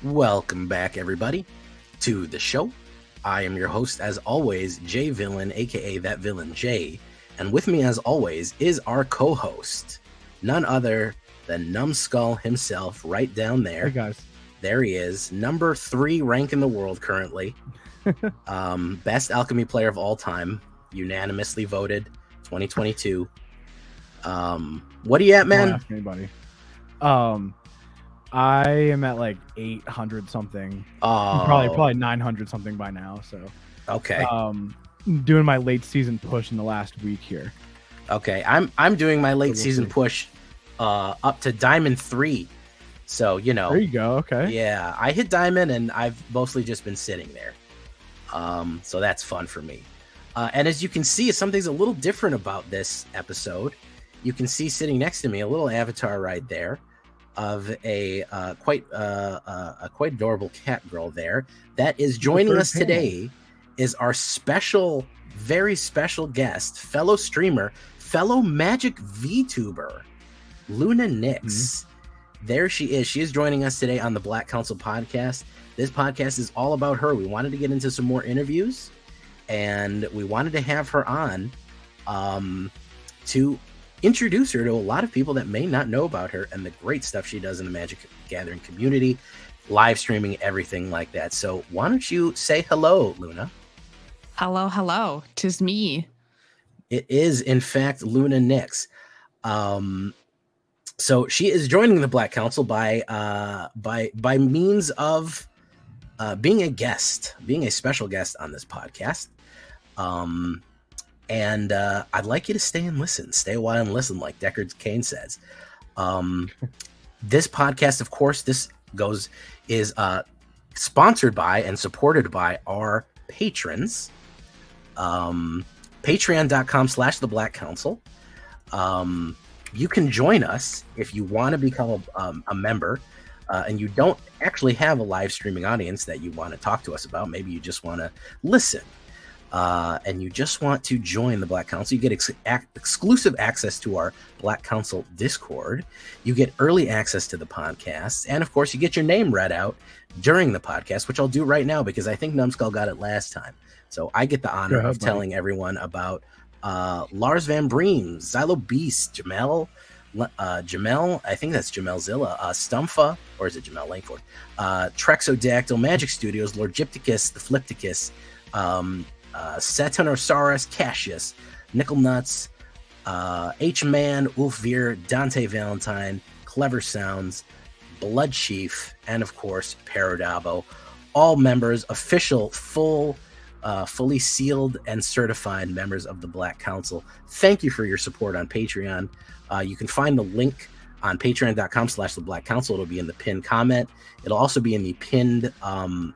Welcome back, everybody, to the show. I am your host, as always, Jay Villain, aka That Villain Jay, and with me, as always, is our co-host, none other than Numbskull himself, right down there. Hey guys, There he is, number 3 rank in the world currently. Best alchemy player of all time, unanimously voted, 2022. What are you at, man? don't ask anybody. I am at like 800 something. Oh, Probably 900 something by now. So okay. Doing my late season push in the last week here. Okay, I'm doing my late we'll season see. push up to Diamond 3. So, you know. There you go. Okay. Yeah, I hit Diamond and I've mostly just been sitting there. So that's fun for me. And as you can see, something's a little different about this episode. You can see sitting next to me a little avatar right there of a quite adorable cat girl there. That is joining us today is our special, very special guest, fellow streamer, fellow Magic VTuber, LunaeNyx. Mm-hmm. There she is. She is joining us today on the Black Council podcast. This podcast is all about her. We wanted to get into some more interviews, and we wanted to have her on to introduce her to a lot of people that may not know about her and the great stuff she does in the Magic Gathering community, live streaming, everything like that. So why don't you say hello, Luna? Hello. 'Tis me. It is, in fact, LunaeNyx. So she is joining the Black Council by means of being a guest, being a special guest on this podcast. And I'd like you to stay and listen. Stay a while and listen, like Deckard Cain says. This podcast, of course, is sponsored by and supported by our patrons. Patreon.com/The Black Council. You can join us if you want to become a member and you don't actually have a live streaming audience that you want to talk to us about. Maybe you just want to listen and you just want to join the Black Council. You get exclusive access to our Black Council Discord. You get early access to the podcast. And of course, you get your name read out during the podcast, which I'll do right now because I think Numbskull got it last time. So I get the honor of telling everyone about Lars Van Breem, Xylo Beast, Jamel, I think that's Jamel Zilla, STUMFA, or is it Jamel Langford? Trexodactyl, Magic Studios, Lord Gypticus, the Flipticus, Satanosaurus, Cassius, Nickel Nuts, H-Man, Ulfveer, Dante Valentine, Clever Sounds, Blood Chief, and of course, Paradabo, all members, official, fully sealed and certified members of the Black Council. Thank you for your support on Patreon. You can find the link on patreon.com/The Black Council. It'll be in the pinned comment. It'll also be in the pinned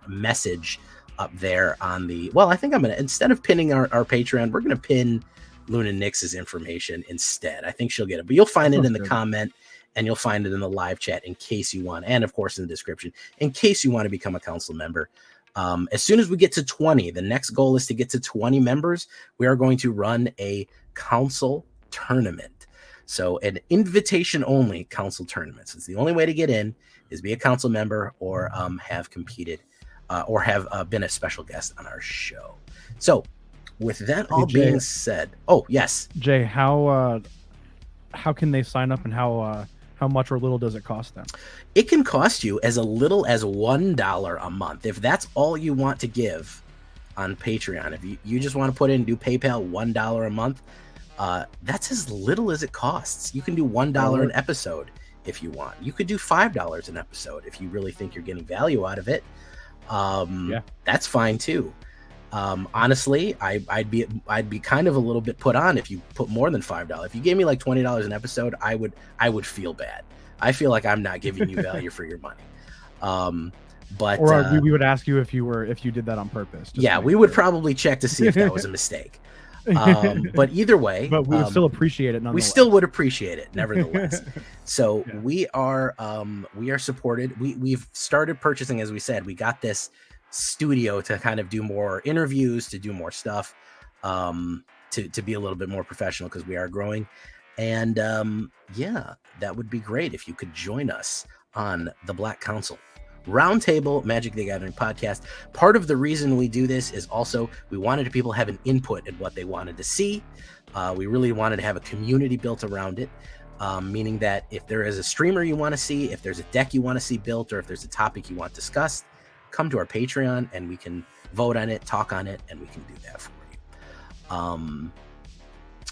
message up there on the, well, I think I'm going to, instead of pinning our Patreon, we're going to pin LunaeNyx's information instead. I think she'll get it, but you'll find it in the comment and you'll find it in the live chat in case you want, and of course in the description, in case you want to become a council member. As soon as we get to 20, the next goal is to get to 20 members. We are going to run a council tournament. So an invitation only council tournament. So it's the only way to get in is be a council member or have competed or have been a special guest on our show. So with that all being said, oh yes, Jay, how can they sign up and how much or little does it cost them? It can cost you as little as $1 a month. If that's all you want to give on Patreon, if you just want to put in, do PayPal, $1 a month, that's as little as it costs. You can do $1 an episode if you want. You could do $5 an episode if you really think you're getting value out of it. That's fine too. Honestly, I'd be kind of a little bit put on if you put more than $5. If you gave me like $20 an episode, I would feel bad. I feel like I'm not giving you value for your money. But we would ask you if you did that on purpose. Yeah, we would probably check to see if that was a mistake. But either way, but we would still appreciate it. We still would appreciate it, nevertheless. So we are supported. We've started purchasing, as we said. We got this studio to kind of do more interviews, to do more stuff, to be a little bit more professional because we are growing. And yeah, that would be great if you could join us on the Black Council. Roundtable Magic the Gathering podcast. Part of the reason we do this is also we wanted people to have an input in what they wanted to see. We really wanted to have a community built around it, meaning that if there is a streamer you want to see, if there's a deck you want to see built, or if there's a topic you want discussed, come to our Patreon and we can vote on it, talk on it, and we can do that for you.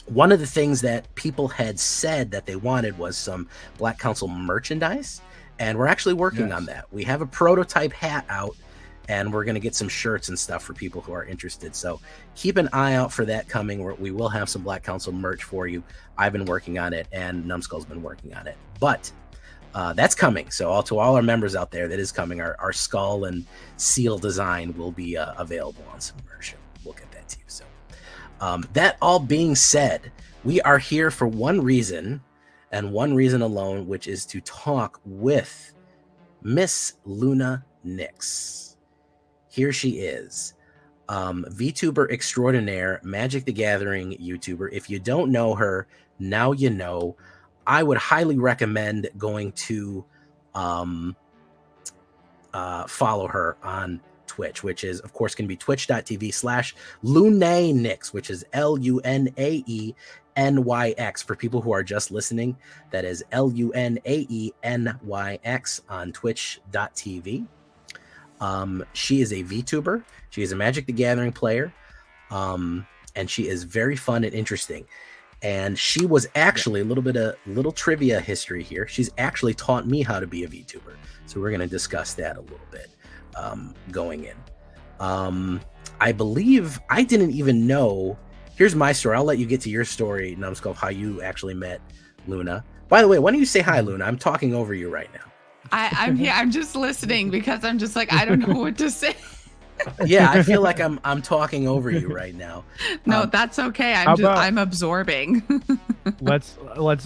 One of the things that people had said that they wanted was some Black Council merchandise, and we're actually working on that. We have a prototype hat out, and we're going to get some shirts and stuff for people who are interested. So keep an eye out for that coming. We will have some Black Council merch for you. I've been working on it, and Numbskull's been working on it. But that's coming. So to all our members out there, that is coming. Our skull and seal design will be available on some merch. We'll get that to you. So that all being said, we are here for one reason and one reason alone, which is to talk with Miss LunaeNyx. Here she is, VTuber extraordinaire, Magic the Gathering YouTuber. If you don't know her, now you know. I would highly recommend going to follow her on Twitch, which is, of course, going to be twitch.tv/LunaeNyx, which is LunaeNyx. For people who are just listening, that is LunaeNyx on twitch.tv. She is a VTuber. She is a Magic the Gathering player, and she is very fun and interesting. And she was actually a little trivia history here. She's actually taught me how to be a VTuber. So we're going to discuss that a little bit going in. I believe I didn't even know. Here's my story. I'll let you get to your story, Numbskull, how you actually met Luna. By the way, why don't you say hi, Luna? I'm talking over you right now. I'm here. I'm just listening because I'm just like, I don't know what to say. Yeah, I feel like I'm talking over you right now. No, that's okay. I'm absorbing. let's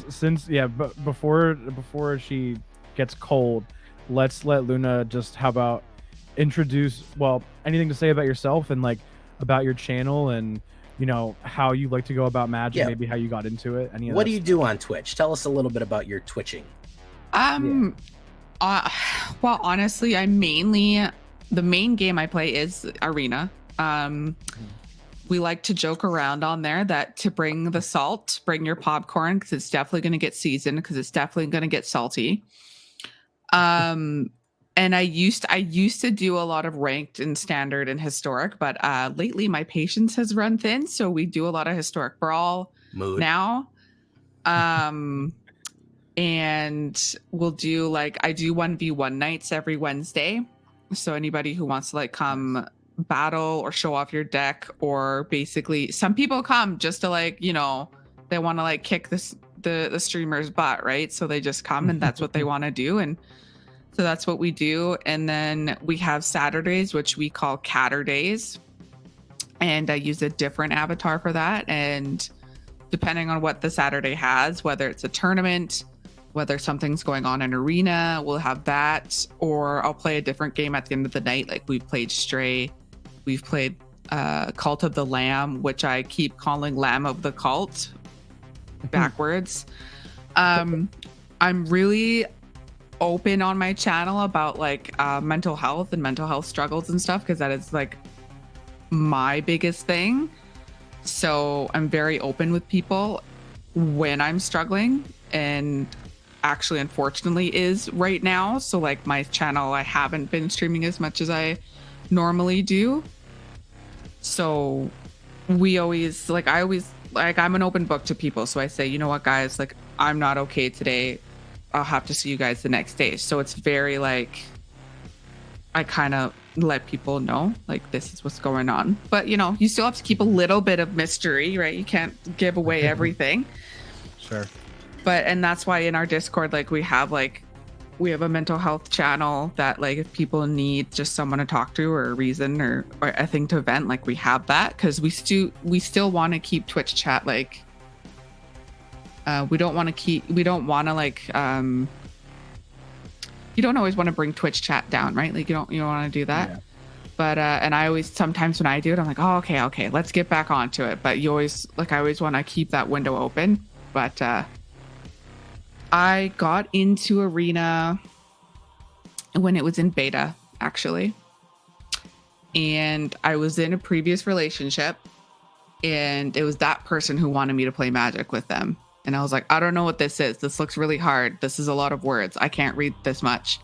since but before she gets cold, let's let Luna just how about introduce anything to say about yourself and like about your channel and how you like to go about Magic, maybe how you got into it. What do you do on Twitch? Tell us a little bit about your twitching. Well, honestly, the main game I play is Arena. We like to joke around on there that to bring the salt, bring your popcorn, because it's definitely going to get seasoned, because it's definitely going to get salty. And I used to do a lot of ranked and standard and historic, but lately my patience has run thin, so we do a lot of historic brawl now. And we'll do I do 1v1 nights every Wednesday. So anybody who wants to come battle or show off your deck, or basically some people come just to they want to kick the streamer's butt, right? So they just come and that's what they want to do. And so that's what we do. And then we have Saturdays, which we call Catter Days. And I use a different avatar for that. And depending on what the Saturday has, whether it's a tournament, whether something's going on in Arena, we'll have that, or I'll play a different game at the end of the night. Like we've played Stray, we've played Cult of the Lamb, which I keep calling Lamb of the Cult backwards. I'm really open on my channel about mental health and mental health struggles and stuff, because that is my biggest thing. So I'm very open with people when I'm struggling, and actually unfortunately is right now. So my channel, I haven't been streaming as much as I normally do. So we always I'm an open book to people. So I say, you know what, guys, I'm not okay today. I'll have to see you guys the next day. So it's very I kind of let people know this is what's going on. But you still have to keep a little bit of mystery, right? You can't give away everything. Sure. And that's why in our Discord, we have a mental health channel that if people need just someone to talk to or a reason or a thing to vent, we have that, because we still want to keep Twitch chat we don't want to you don't always want to bring Twitch chat down, right? You don't want to do that. Yeah. But and I always, sometimes when I do it, I'm oh, okay, let's get back onto it. But you always I always want to keep that window open. But I got into Arena when it was in beta, actually. And I was in a previous relationship, and it was that person who wanted me to play Magic with them. And I was like, I don't know what this is. This looks really hard. This is a lot of words. I can't read this much.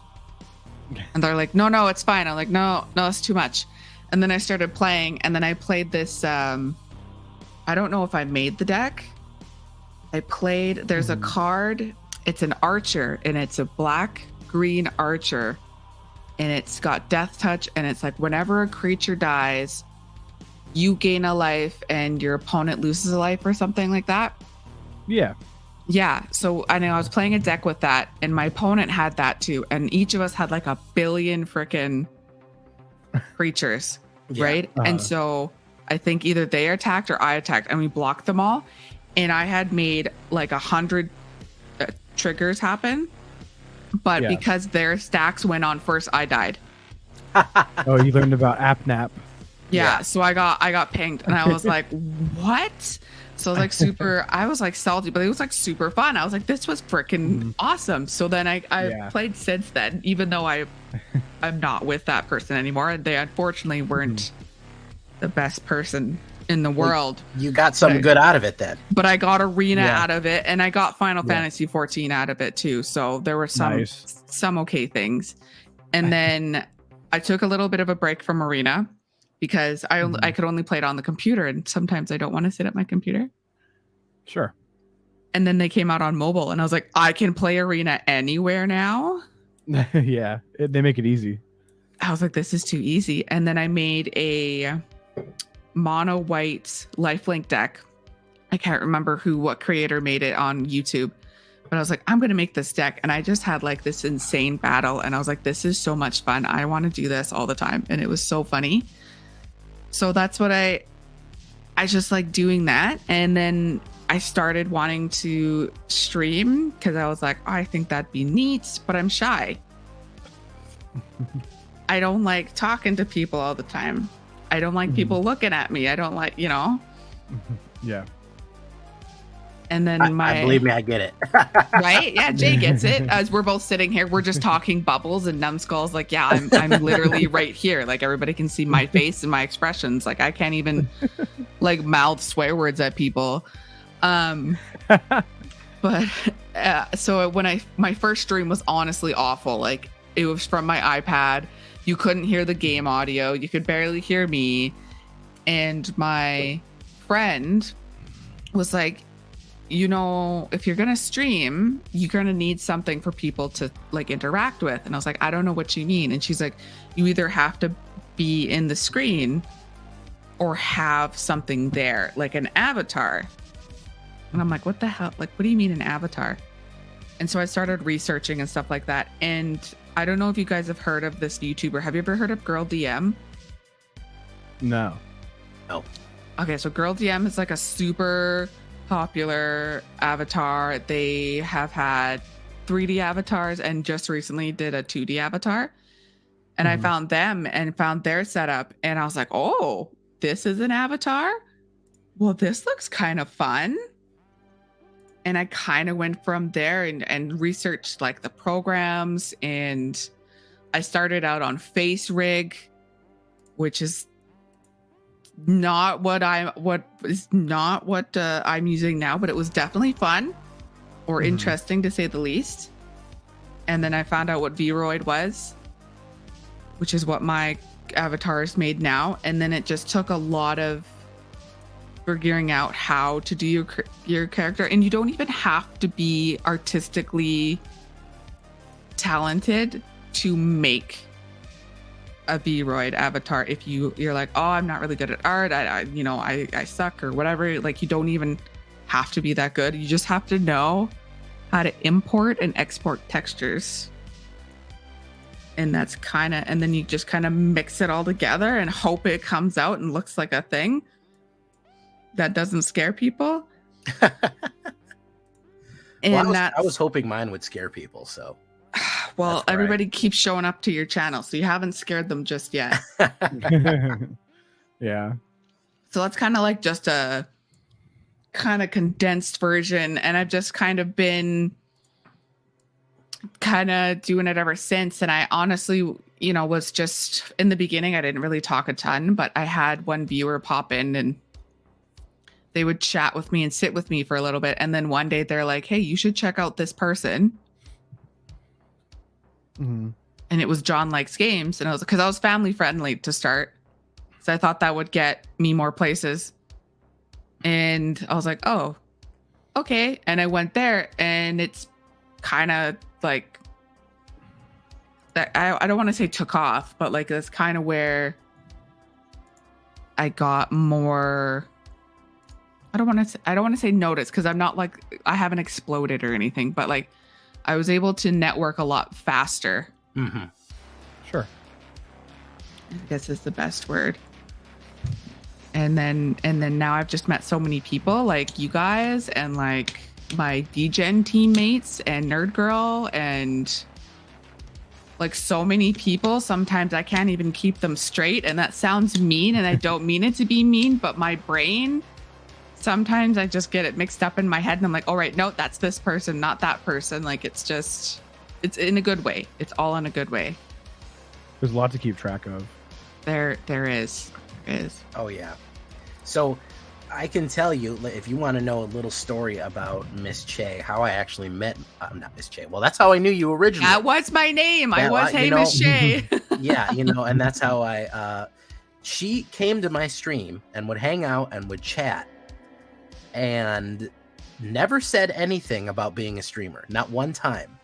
And they're like, no, it's fine. I'm like, no, it's too much. And then I started playing, and then I played this. I don't know if I made the deck. There's a card. It's an archer, and it's a black-green archer. And it's got death touch, and it's like whenever a creature dies, you gain a life and your opponent loses a life or something like that. Yeah. Yeah. So I know I was playing a deck with that, and my opponent had that too. And each of us had like 1 billion freaking creatures, right? And so I think either they attacked or I attacked, and we blocked them all. And I had made like 100 triggers happen. But because their stacks went on first, I died. Oh, you learned about AppNap. Yeah, so I got pinged, and I was like, what? So I was like I was like salty, but it was like super fun. I was like, this was freaking awesome. So then I played since then, even though I'm not with that person anymore. And they unfortunately weren't the best person in the world. You got some good out of it then. But I got Arena out of it, and I got Final Fantasy 14 out of it too. So there were some okay things. And then I took a little bit of a break from Arena because I could only play it on the computer, and sometimes I don't want to sit at my computer. Sure. And then they came out on mobile, and I was like, I can play Arena anywhere now. Yeah, they make it easy. I was like, this is too easy. And then I made a mono white lifelink deck. I can't remember what creator made it on YouTube, but I was like, I'm going to make this deck. And I just had like this insane battle. And I was like, this is so much fun. I want to do this all the time. And it was so funny. So that's what I just like doing that. And then I started wanting to stream because I was like, oh, I think that'd be neat, but I'm shy. I don't like talking to people all the time. I don't like people looking at me. I don't like, Yeah. And then believe me, I get it. Right? Yeah, Jay gets it. As we're both sitting here, we're just talking bubbles, and Numbskull's like, yeah, I'm literally right here. Like everybody can see my face and my expressions. Like I can't even like mouth swear words at people. But so when my first stream was honestly awful. Like it was from my iPad. You couldn't hear the game audio. You could barely hear me. And my friend was like, if you're going to stream, you're going to need something for people to like interact with. And I was like, I don't know what you mean. And she's like, you either have to be in the screen or have something there, like an avatar. And I'm like, what the hell? Like, what do you mean an avatar? And so I started researching and stuff like that. And I don't know if you guys have heard of this YouTuber. Have you ever heard of Girl DM? No. Oh. Okay, so Girl DM is like a super popular avatar. They have had 3D avatars and just recently did a 2D avatar. And I found them and found their setup. And I was like, oh, this is an avatar? Well, this looks kind of fun. And I kind of went from there and researched like the programs, and I started out on Face Rig, which is not what I'm using now, but it was definitely fun or interesting to say the least. And then I found out what Vroid was, which is what my avatar is made now. And then it just took a lot of figuring out how to do your character, and you don't even have to be artistically talented to make a Vroid avatar. If you're like, oh, I'm not really good at art, I suck or whatever, like you don't even have to be that good. You just have to know how to import and export textures. And that's and then you just kind of mix it all together and hope it comes out and looks like a thing that doesn't scare people. And I was hoping mine would scare people. So, well, everybody keeps showing up to your channel, so you haven't scared them just yet. Yeah. So that's kind of like just a kind of condensed version, and I've just kind of been kind of doing it ever since. And I honestly, you know, was just in the beginning, I didn't really talk a ton, but I had one viewer pop in and they would chat with me and sit with me for a little bit. And then one day they're like, hey, you should check out this person. Mm-hmm. And it was John Likes Games. And I was, because I was family friendly to start. So I thought that would get me more places. And I was like, oh, okay. And I went there and it's kind of like, that. I don't want to say took off, but like that's kind of where I got more. I don't want to say notice, because I'm not like, I haven't exploded or anything, but like I was able to network a lot faster. Mm-hmm. Sure. I guess is the best word. And then now I've just met so many people like you guys and like my DGen teammates and Nerd Girl and like so many people. Sometimes I can't even keep them straight, and that sounds mean, and I don't mean it to be mean, but my brain, sometimes I just get it mixed up in my head and I'm like, all right, no, that's this person, not that person. Like it's in a good way. It's all in a good way. There's a lot to keep track of. There is. Oh yeah. So I can tell you, if you want to know a little story about Miss Che, how I actually met, not Miss Che. Well, that's how I knew you originally. That was my name. I was, hey, Miss Che. Yeah, and that's how she came to my stream and would hang out and would chat and never said anything about being a streamer. Not one time.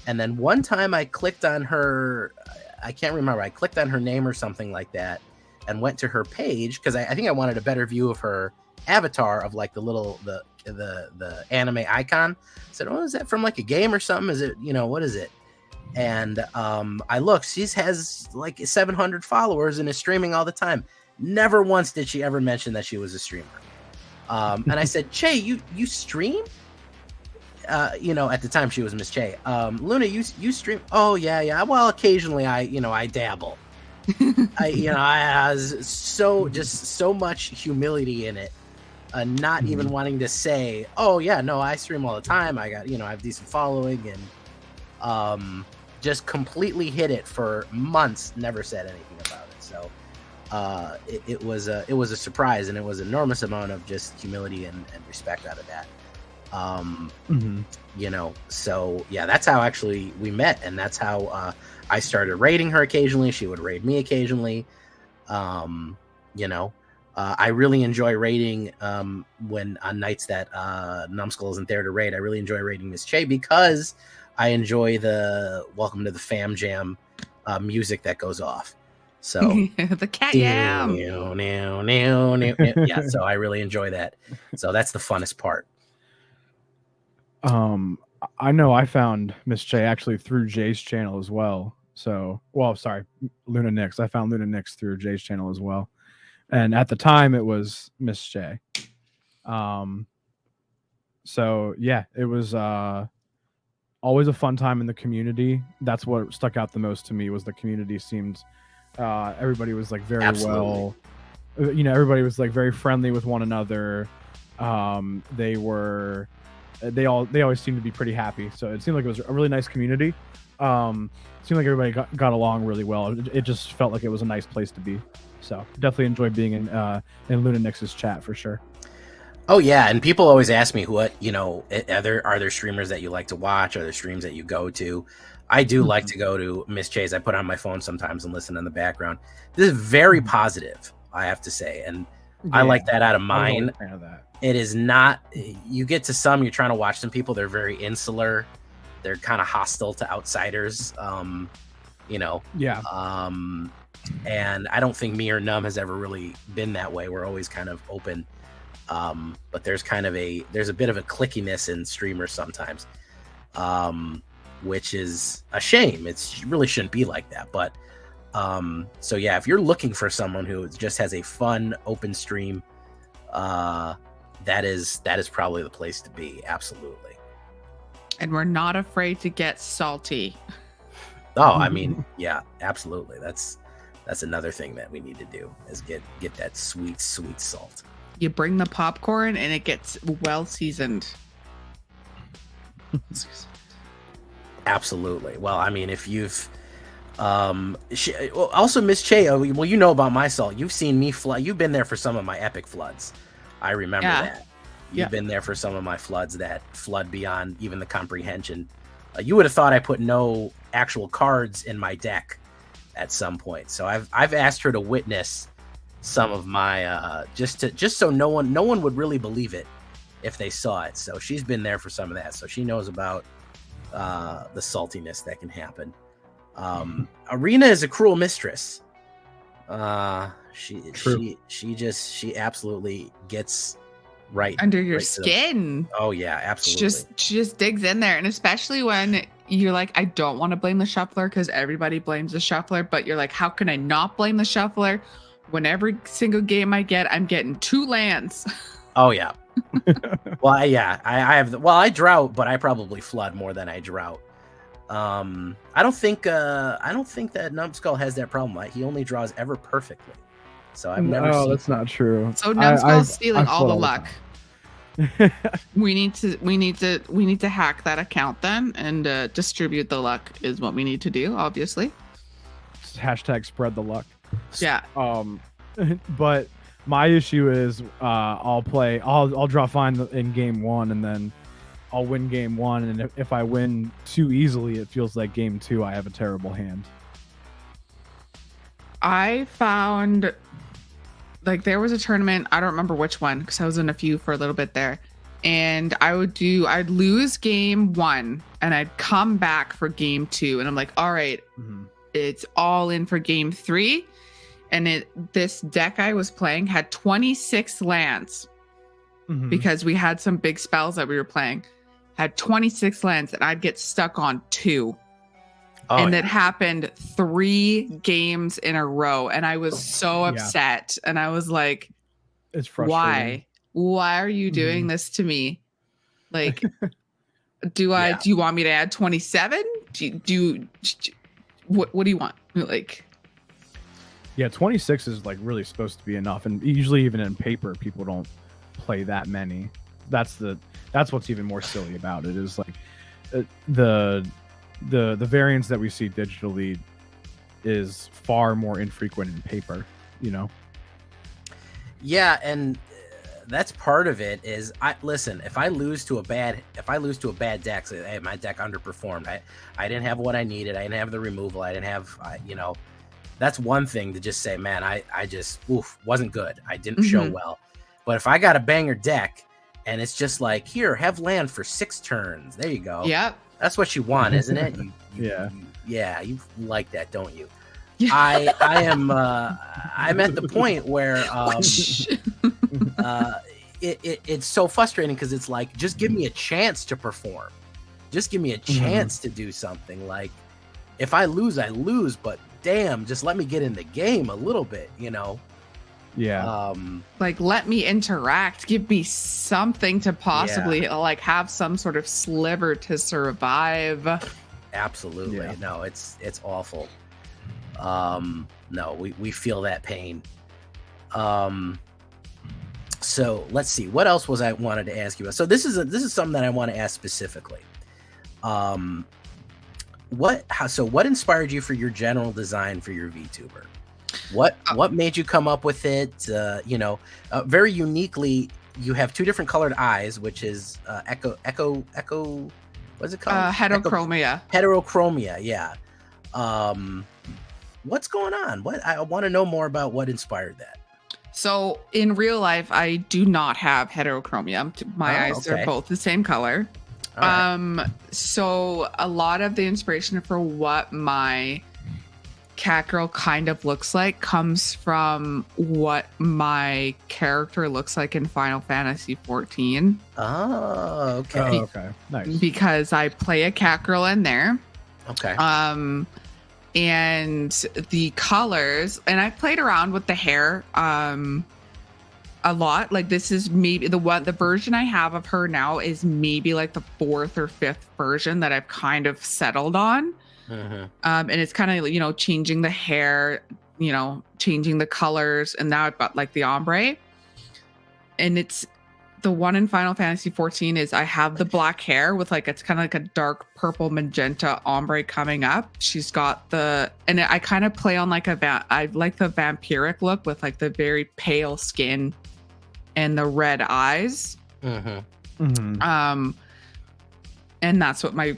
And then one time I clicked on her, I can't remember, I clicked on her name or something like that and went to her page because I think I wanted a better view of her avatar of like the anime icon. I said, oh, is that from like a game or something? Is it, what is it? And I looked, she has like 700 followers and is streaming all the time. Never once did she ever mention that she was a streamer. And I said, Che, you stream? At the time she was Miss Che. Luna, you stream? Oh yeah. Well, occasionally I dabble. I was so much humility in it, not even wanting to say, oh yeah, no, I stream all the time. I got, I have decent following, and just completely hid it for months. Never said anything about it. So it was a surprise, and it was an enormous amount of just humility and respect out of that. So yeah, that's how actually we met, and that's how I started raiding her occasionally. She would raid me occasionally. I really enjoy raiding when on nights that Numbskull isn't there to raid. I really enjoy raiding Miss Che because I enjoy the Welcome to the Fam Jam music that goes off. So the cat yam. Yeah, so I really enjoy that. So that's the funnest part. I know I found Miss Che actually through Jay's channel as well. So, LunaeNyx. I found LunaeNyx through Jay's channel as well. And at the time it was Miss Che. So yeah, it was always a fun time in the community. That's what stuck out the most to me, was the community seemed everybody was like very Absolutely. well, everybody was like very friendly with one another. They always seemed to be pretty happy. So it seemed like it was a really nice community. It seemed like everybody got along really well. It just felt like it was a nice place to be. So definitely enjoyed being in LunaeNyx's chat for sure. Oh yeah, and people always ask me what, are there streamers that you like to watch? Are there streams that you go to? I do like to go to Miss Che's. I put on my phone sometimes and listen in the background. This is very positive, I have to say, and I like that out of mine. I'm a fan of that. It is not, you get to some, you're trying to watch some people, they're very insular. They're kind of hostile to outsiders, Yeah. And I don't think me or Num has ever really been that way. We're always kind of open. But there's a bit of a clickiness in streamers sometimes, which is a shame. It really shouldn't be like that. But so yeah, if you're looking for someone who just has a fun open stream, that is probably the place to be. Absolutely. And we're not afraid to get salty. Oh, I mean, yeah, absolutely. That's another thing that we need to do, is get that sweet salt. You bring the popcorn and it gets well seasoned. Absolutely. Well, I mean, if you've also Miss Che, well, you know about my salt. You've seen me flood. You've been there for some of my epic floods. I remember Yeah. that. You've been there for some of my floods that flood beyond even the comprehension. You would have thought I put no actual cards in my deck at some point. So I've asked her to witness some of my just so no one would really believe it if they saw it. So she's been there for some of that. So she knows about the saltiness that can happen. Arena is a cruel mistress. She absolutely gets right under your right skin. Oh yeah, absolutely. She just digs in there, and especially when you're like, I don't want to blame the shuffler because everybody blames the shuffler, but you're like, how can I not blame the shuffler when every single game I get, I'm getting 2 lands? Oh yeah. Well, I have. Well, I drought, but I probably flood more than I drought. I don't think that Numbskull has that problem. He only draws ever perfectly. So I've never seen. Oh, that's not true. So Numbskull's stealing I've all the flood luck. We need to hack that account then and distribute the luck is what we need to do, obviously. Hashtag spread the luck. Yeah. But my issue is I'll draw fine in game 1, and then I'll win game 1, and if I win too easily, it feels like game 2 I have a terrible hand. I found like there was a tournament, I don't remember which one because I was in a few for a little bit there, and I'd lose game 1 and I'd come back for game 2, and I'm like, all right, it's all in for game 3. And this deck I was playing had 26 lands because we had some big spells that we were playing. Had 26 lands, and I'd get stuck on 2. And it happened 3 games in a row, and I was so upset. And I was like, "It's frustrating. Why are you doing this to me? Like, do you want me to add 27? What do you want? Like." Yeah, 26 is like really supposed to be enough, and usually even in paper, people don't play that many. That's what's even more silly about it is like the variance that we see digitally is far more infrequent in paper. You know. Yeah, and that's part of it. Is if I lose to a bad deck, say, hey, my deck underperformed. I didn't have what I needed. I didn't have the removal. I didn't have That's one thing to just say, man, I just wasn't good. I didn't show well. But if I got a banger deck and it's just like, here, have land for 6 turns. There you go. Yep. That's what you want, isn't it? You like that, don't you? Yeah. I'm at the point where it's so frustrating because it's like, just give me a chance to perform. Just give me a chance to do something. Like, if I lose, I lose, but damn, just let me get in the game a little bit, Yeah. Like, let me interact. Give me something to possibly like have some sort of sliver to survive. Absolutely. Yeah. No, it's awful. No, we feel that pain. So let's see. What else was I wanted to ask you about? So this is something that I want to ask specifically. What inspired you for your general design for your VTuber? What made you come up with it? Very uniquely, you have 2 different colored eyes, which is echo. What's it called? Heterochromia. Heterochromia. Yeah. What's going on? I want to know more about what inspired that. So in real life, I do not have heterochromia. My eyes are both the same color. Right. So a lot of the inspiration for what my Catgirl kind of looks like comes from what my character looks like in Final Fantasy 14. Oh, okay. Okay. Nice. Because I play a Catgirl in there. Okay. And the colors, and I played around with the hair a lot. Like, this is maybe the version I have of her now is maybe like the 4th or 5th version that I've kind of settled on. And it's kind of, changing the hair, changing the colors, and now I've got like the ombre. And it's the one in Final Fantasy 14 is I have the black hair with like, it's kind of like a dark purple magenta ombre coming up. She's got and I kind of play on like I like the vampiric look with like the very pale skin and the red eyes. And that's what my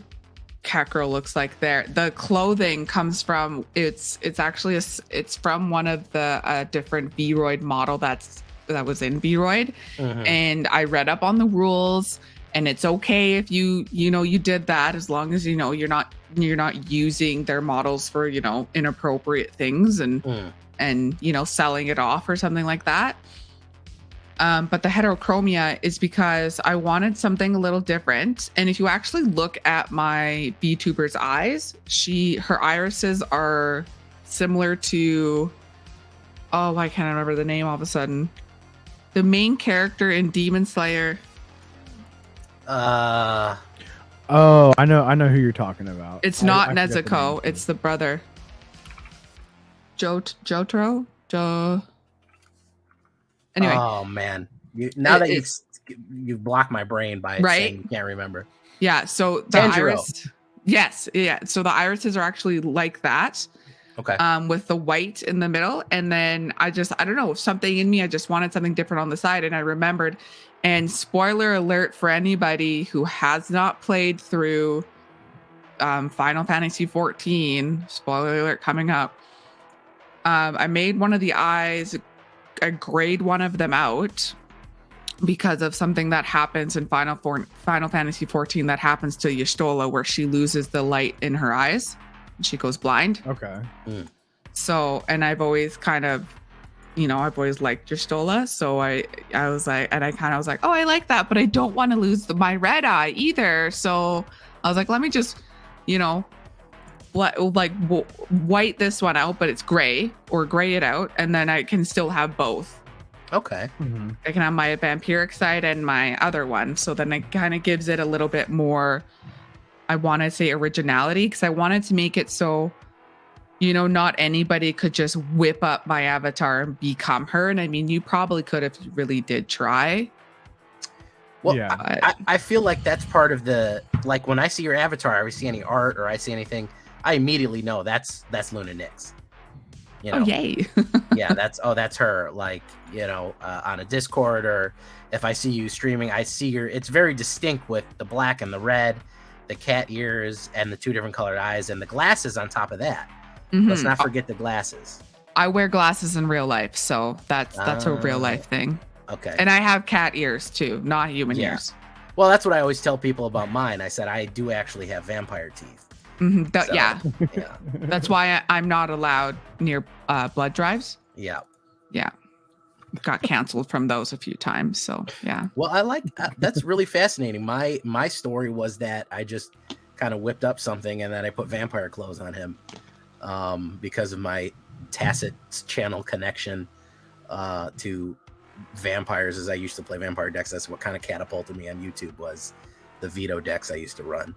Catgirl looks like there. The clothing comes from, it's actually it's from one of the different V-Roid model that was in V-Roid. And I read up on the rules, and it's okay if you did that, as long as you're not using their models for inappropriate things and selling it off or something like that. But the heterochromia is because I wanted something a little different. And if you actually look at my VTuber's eyes, her irises are similar to, I can't remember the name all of a sudden. The main character in Demon Slayer. I know who you're talking about. It's not Nezuko. It's the brother. Jotaro? Anyway. Oh man! You've blocked my brain by saying you can't remember. Yeah. So the iris. Yes. Yeah. So the irises are actually like that. Okay. With the white in the middle, and then I don't know, something in me, I just wanted something different on the side, and I remembered. And spoiler alert for anybody who has not played through Final Fantasy 14. Spoiler alert coming up. I made one of the eyes. I grayed one of them out because of something that happens in Final Fantasy 14 that happens to Y'shtola, where she loses the light in her eyes and she goes blind. Okay. So, and I've always kind of, I've always liked Y'shtola. So I was like, and I kind of was like, oh, I like that, but I don't want to lose my red eye either. So I was like, let me just, white this one out, but it's gray, or gray it out, and then I can still have both. Okay. I can have my vampiric side and my other one, so then it kind of gives it a little bit more, I want to say, originality, because I wanted to make it so not anybody could just whip up my avatar and become her. And I mean, you probably could if you really did try. Well, yeah. I feel like that's part of like when I see your avatar, or I see any art, or I see anything, I immediately know that's LunaeNyx. Oh, yay. Yeah, that's her. Like, on a Discord, or if I see you streaming, I see it's very distinct with the black and the red, the cat ears, and the two different colored eyes, and the glasses on top of that. Let's not forget the glasses. I wear glasses in real life, so that's a real life thing. Okay. And I have cat ears too, not human ears. Well, that's what I always tell people about mine. I said I do actually have vampire teeth. Yeah. That's why I'm not allowed near blood drives. Yeah. Got canceled from those a few times. So yeah. Well, I like that's really fascinating. My story was that I just kind of whipped up something, and then I put vampire clothes on him because of my tacit channel connection to vampires, as I used to play vampire decks. That's what kind of catapulted me on YouTube, was the Veto decks I used to run.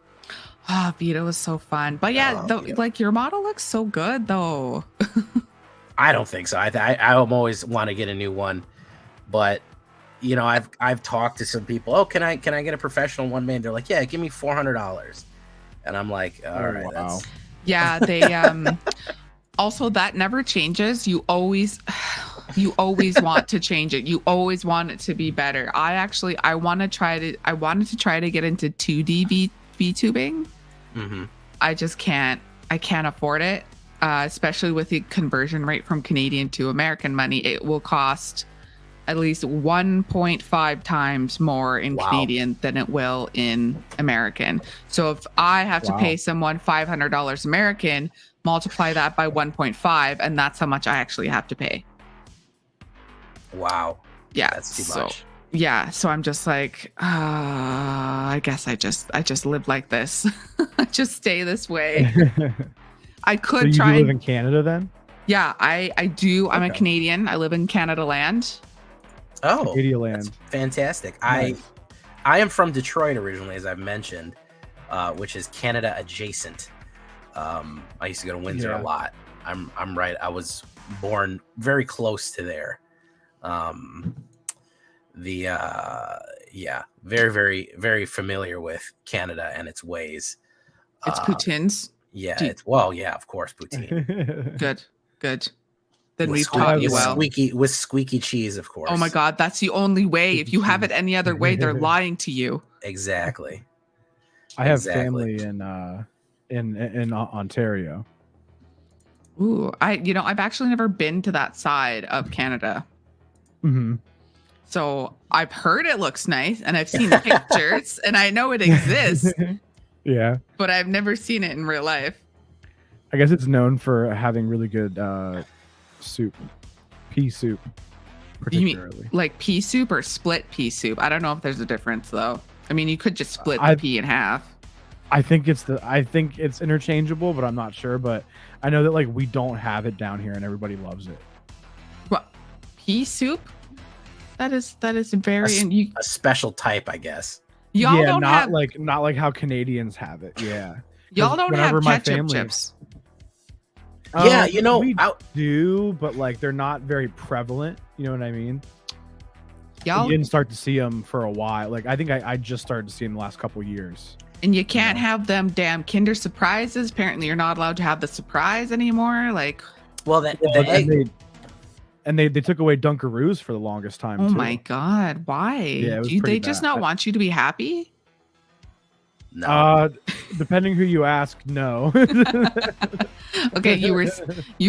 Veto was so fun. But yeah, like your model looks so good though. I don't think so. I always want to get a new one, but I've talked to some people. Oh, can I get a professional one made? They're like, yeah, give me $400, and I'm like, all right. Wow. Yeah, they also, that never changes. You always want to change it. You always want it to be better. I wanted to try to get into 2D VTubing. I just can't. I can't afford it, especially with the conversion rate from Canadian to American money. It will cost at least 1.5 times more in Canadian than it will in American. So if I have to pay someone $500 American, multiply that by 1.5, and that's how much I actually have to pay. Wow. Yeah, that's too much. Yeah, so I'm just like, I guess I just live like this. I just stay this way. I could try. You live in Canada then? Yeah, I do. I'm a Canadian. I live in Canada land. Oh, That's fantastic. Nice. I am from Detroit originally, as I've mentioned, which is Canada adjacent. I used to go to Windsor a lot. I'm right. I was born very close to there. yeah, very, very, very familiar with Canada and its ways. It's poutines. Yeah, Do- yeah, of course, poutine. Good. Then With we've taught you well. With squeaky cheese, of course. Oh my God, that's the only way. If you have it any other way, they're lying to you. Exactly. I have family in Ontario. Ooh, I've actually never been to that side of Canada. Mm-hmm. So I've heard it looks nice, and I've seen pictures, and I know it exists. Yeah, but I've never seen it in real life. I guess it's known for having really good soup, pea soup, particularly. You mean like pea soup or split pea soup? I don't know if there's a difference though. I mean, you could just split the pea in half. I think it's interchangeable, but I'm not sure. But I know that like we don't have it down here, and everybody loves it. What, pea soup? That is very a special type, I guess. Y'all don't not like how Canadians have it. Yeah, y'all don't have ketchup chips. Yeah, we do, but like they're not very prevalent. You know what I mean? Y'all you didn't start to see them for a while. Like I think I just started to see them the last couple years. And you can't have them damn Kinder Surprises. Apparently, you're not allowed to have the surprise anymore. Like, well, they took away Dunkaroos for the longest time. Oh my God, why? Yeah, do they just not want you to be happy? No. Depending who you ask, no. Okay, you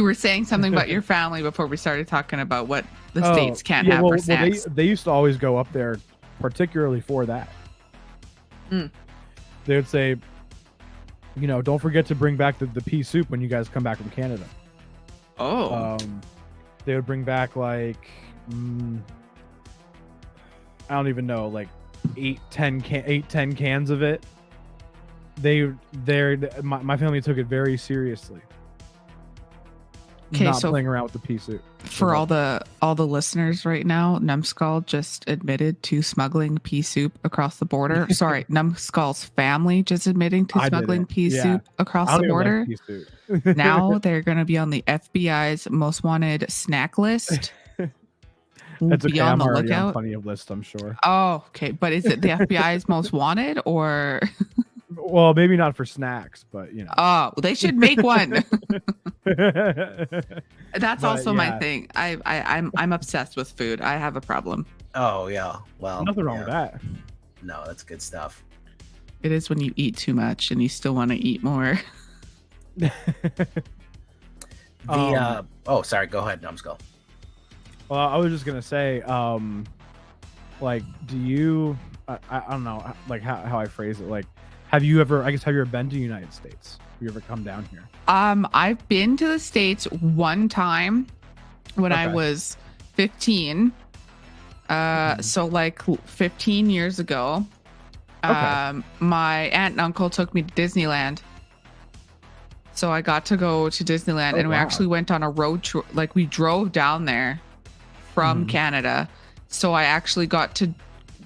were saying something about your family before we started talking about what the states can't have for snacks. They used to always go up there, particularly for that. They would say, don't forget to bring back the pea soup when you guys come back from Canada. Oh. They would bring back like I don't even know, like 10 cans of it. My family took it very seriously. Okay, not so playing around with the pea soup. For all the listeners right now, Numbskull just admitted to smuggling pea soup across the border. Sorry, Numbskull's family just admitting to smuggling pea soup across the border. Like now they're going to be on the FBI's most wanted snack list. That's okay. I'm already on plenty of lists, I'm sure. Oh, okay. But is it the FBI's most wanted or? Well, maybe not for snacks, but Oh, they should make one. That's also my thing. I'm obsessed with food. I have a problem. Oh yeah. Well, nothing wrong with that. No, that's good stuff. It is when you eat too much and you still want to eat more. Sorry, go ahead, Numbskull. Well, I was just gonna say, like, do you? I don't know, like how I phrase it. Like, have you ever been to the United States? Have you ever come down here? I've been to the States one time when I was 15. So like 15 years ago. My aunt and uncle took me to Disneyland. So I got to go to Disneyland, and we actually went on a road trip. Like we drove down there from Canada. So I actually got to,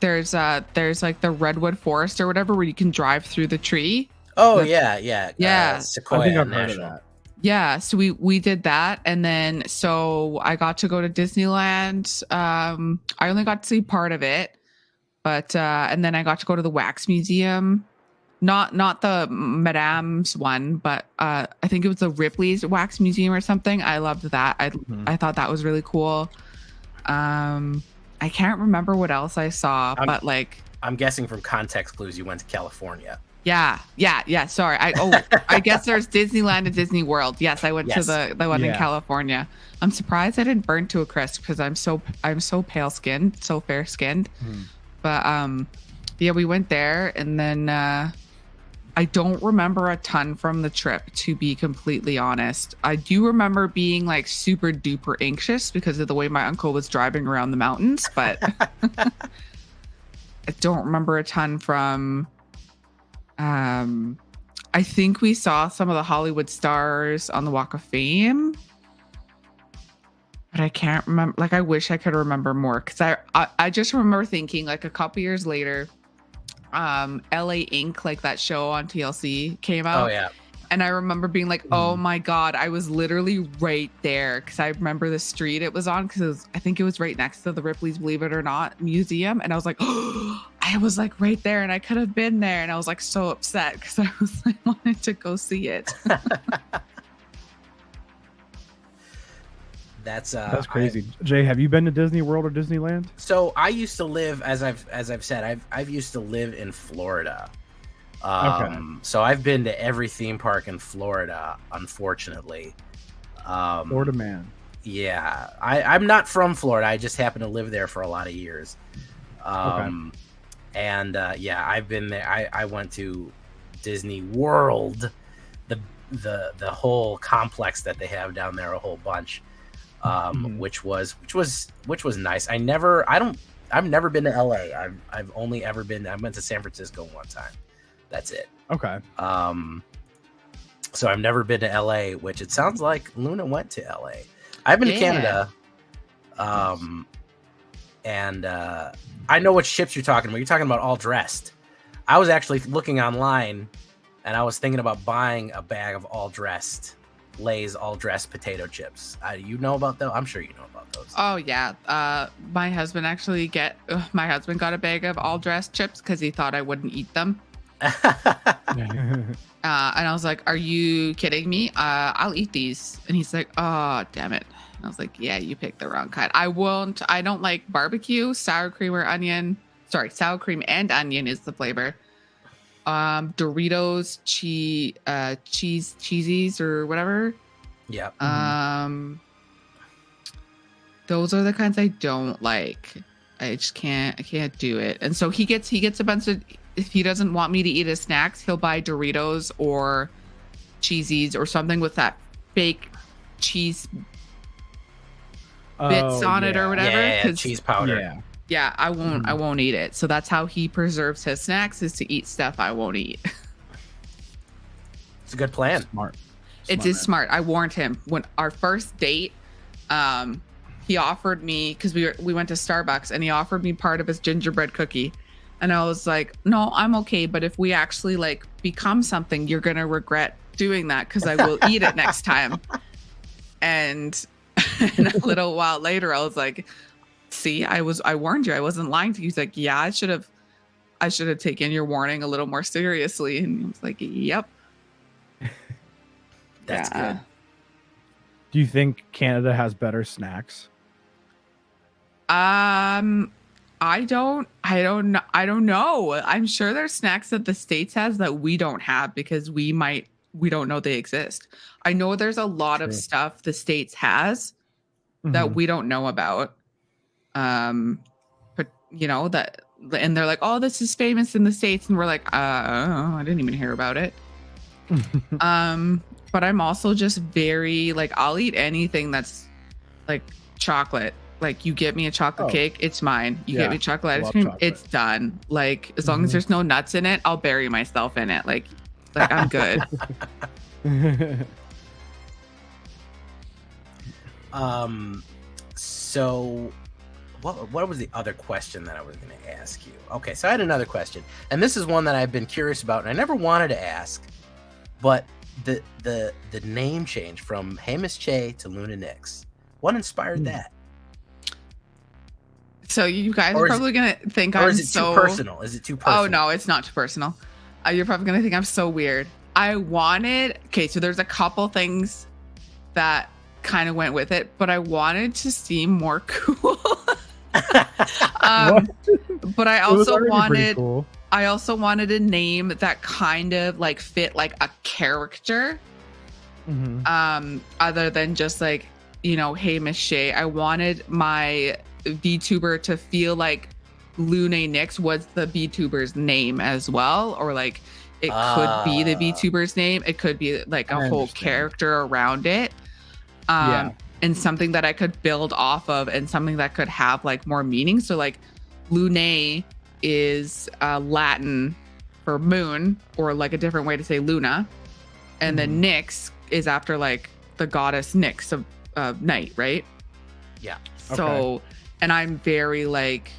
there's like the Redwood Forest or whatever, where you can drive through the tree. Oh, yeah. Sequoia I think I've heard National. of that. Yeah, so we did that, and then so I got to go to Disneyland. I only got to see part of it, but and then I got to go to the Wax Museum, not the Madame's one, but I think it was the Ripley's Wax Museum or something. I loved that. I thought that was really cool. I can't remember what else I saw, but like I'm guessing from context clues you went to California. Yeah. Sorry. I guess there's Disneyland and Disney World. Yes, I went to the one in California. I'm surprised I didn't burn to a crisp because I'm so pale skinned, so fair skinned. But we went there, and then I don't remember a ton from the trip, to be completely honest. I do remember being like super duper anxious because of the way my uncle was driving around the mountains, but I don't remember a ton from. I think we saw some of the Hollywood stars on the Walk of Fame, but I can't remember. Like, I wish I could remember more, because I just remember thinking, like, a couple years later, LA Inc., like that show on TLC came out. Oh yeah. And I remember being like, oh my God, I was literally right there. Cause I remember the street it was on, cause I think it was right next to the Ripley's Believe It or Not museum. And I was like, oh, I was like right there and I could have been there. And I was like so upset because I was like, wanted to go see it. That's crazy. Jay, have you been to Disney World or Disneyland? So I used to live, as I've said, I've used to live in Florida. So I've been to every theme park in Florida, unfortunately. Florida man. Yeah, I'm not from Florida. I just happen to live there for a lot of years. And yeah, I've been there. I went to Disney World, the whole complex that they have down there, a whole bunch, which was nice. I've never been to LA. I've only ever been. I went to San Francisco one time. That's it. Okay. So I've never been to LA, which it sounds like Luna went to LA. I've been to Canada. And I know what ships you're talking about. You're talking about All Dressed. I was actually looking online and I was thinking about buying a bag of Lay's All Dressed potato chips. You know about those? I'm sure you know about those. Oh yeah. My husband got a bag of All Dressed chips because he thought I wouldn't eat them. And I was like, are you kidding me? I'll eat these. And he's like, oh, damn it. And I was like, yeah, you picked the wrong kind. I don't like barbecue, sour cream or onion. Sorry, sour cream and onion is the flavor. Doritos, cheesies or whatever. Yeah. Those are the kinds I don't like. I can't do it. And so he gets a bunch of, if he doesn't want me to eat his snacks, he'll buy Doritos or cheesies or something with that fake cheese bits on it or whatever. Yeah, cheese powder. Yeah, I won't eat it. So that's how he preserves his snacks, is to eat stuff I won't eat. It's a good plan. Smart. It is smart. I warned him when our first date. He offered me, because we went to Starbucks, and he offered me part of his gingerbread cookie. And I was like, no, I'm okay. But if we actually like become something, you're going to regret doing that because I will eat it next time. And a little while later, I was like, see, I warned you. I wasn't lying to you. He's like, yeah, I should have taken your warning a little more seriously. And he was like, yep. That's good. Do you think Canada has better snacks? I don't know. I'm sure there's snacks that the States has that we don't have because we don't know they exist. I know there's a lot of stuff the States has that we don't know about. But you know that, and they're like, oh, this is famous in the States. And we're like, I didn't even hear about it. But I'm also just very like, I'll eat anything that's like chocolate. Like, you get me a chocolate cake, it's mine. You get me chocolate ice cream, it's done. Like, as long as there's no nuts in it, I'll bury myself in it. Like I'm good. So what was the other question that I was going to ask you? Okay, so I had another question, and this is one that I've been curious about, and I never wanted to ask, but the name change from Hey Miss Che to LunaeNyx, what inspired that? So you guys are probably gonna think I'm so too personal. Is it too personal? Oh no, it's not too personal. You're probably gonna think I'm so weird. So there's a couple things that kind of went with it, but I wanted to seem more cool. But I also wanted a name that kind of like fit like a character. Other than just like, you know, Hey Miss Shay. I wanted my VTuber to feel like LunaeNyx was the VTuber's name as well, or like it could be the VTuber's name. It could be like a whole character around it. And something that I could build off of, and something that could have like more meaning. So like Lunae is Latin for moon, or like a different way to say Luna. And then Nyx is after like the goddess Nyx of night, right? Yeah. So, and I'm very like,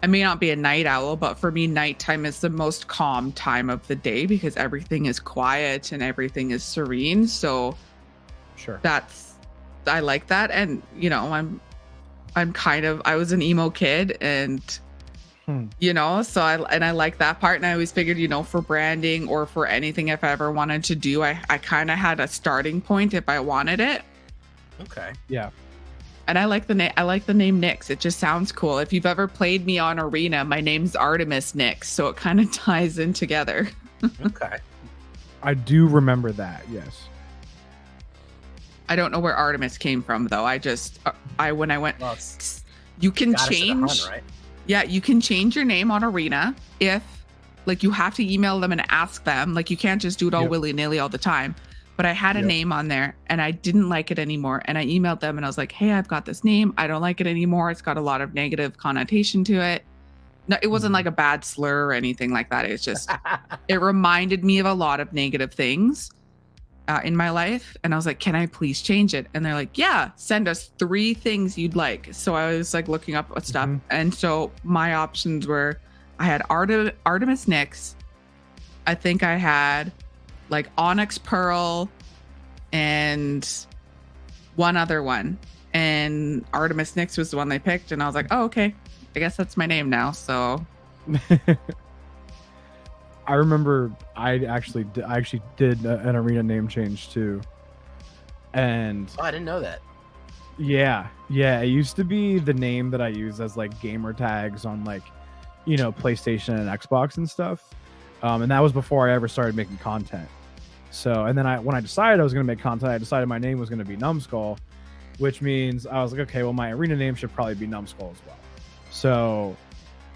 I may not be a night owl, but for me, nighttime is the most calm time of the day because everything is quiet and everything is serene. So Sure. I like that. And you know, I was an emo kid and you know, so I like that part. And I always figured, you know, for branding or for anything, if I ever wanted to do, I kind of had a starting point if I wanted it. Okay. Yeah. And I like the name. I like the name Nyx. It just sounds cool. If you've ever played me on Arena, my name's Artemis Nyx, so it kind of ties in together. Okay. I do remember that. Yes. I don't know where Artemis came from though. When I went, Well, you can goddess of the change. hunt, right? Yeah, you can change your name on Arena if, like, you have to email them and ask them. Like, you can't just do it all willy-nilly all the time. But I had a name on there and I didn't like it anymore. And I emailed them and I was like, hey, I've got this name. I don't like it anymore. It's got a lot of negative connotation to it. No, it wasn't like a bad slur or anything like that. It's just, it reminded me of a lot of negative things in my life. And I was like, can I please change it? And they're like, yeah, send us 3 things you'd like. So I was like looking up what stuff. And so my options were, I had Artemis Nyx. I think I had like Onyx Pearl and one other one. And Artemis Nyx was the one they picked. And I was like, oh, okay. I guess that's my name now. So I remember I actually did an Arena name change too. And Oh, I didn't know that. yeah, it used to be the name that I used as like gamer tags on like, you know, PlayStation and Xbox and stuff. And that was before I ever started making content. So, and then when I decided I was going to make content, I decided my name was going to be Numbskull, which means I was like, okay, well, my Arena name should probably be Numbskull as well. So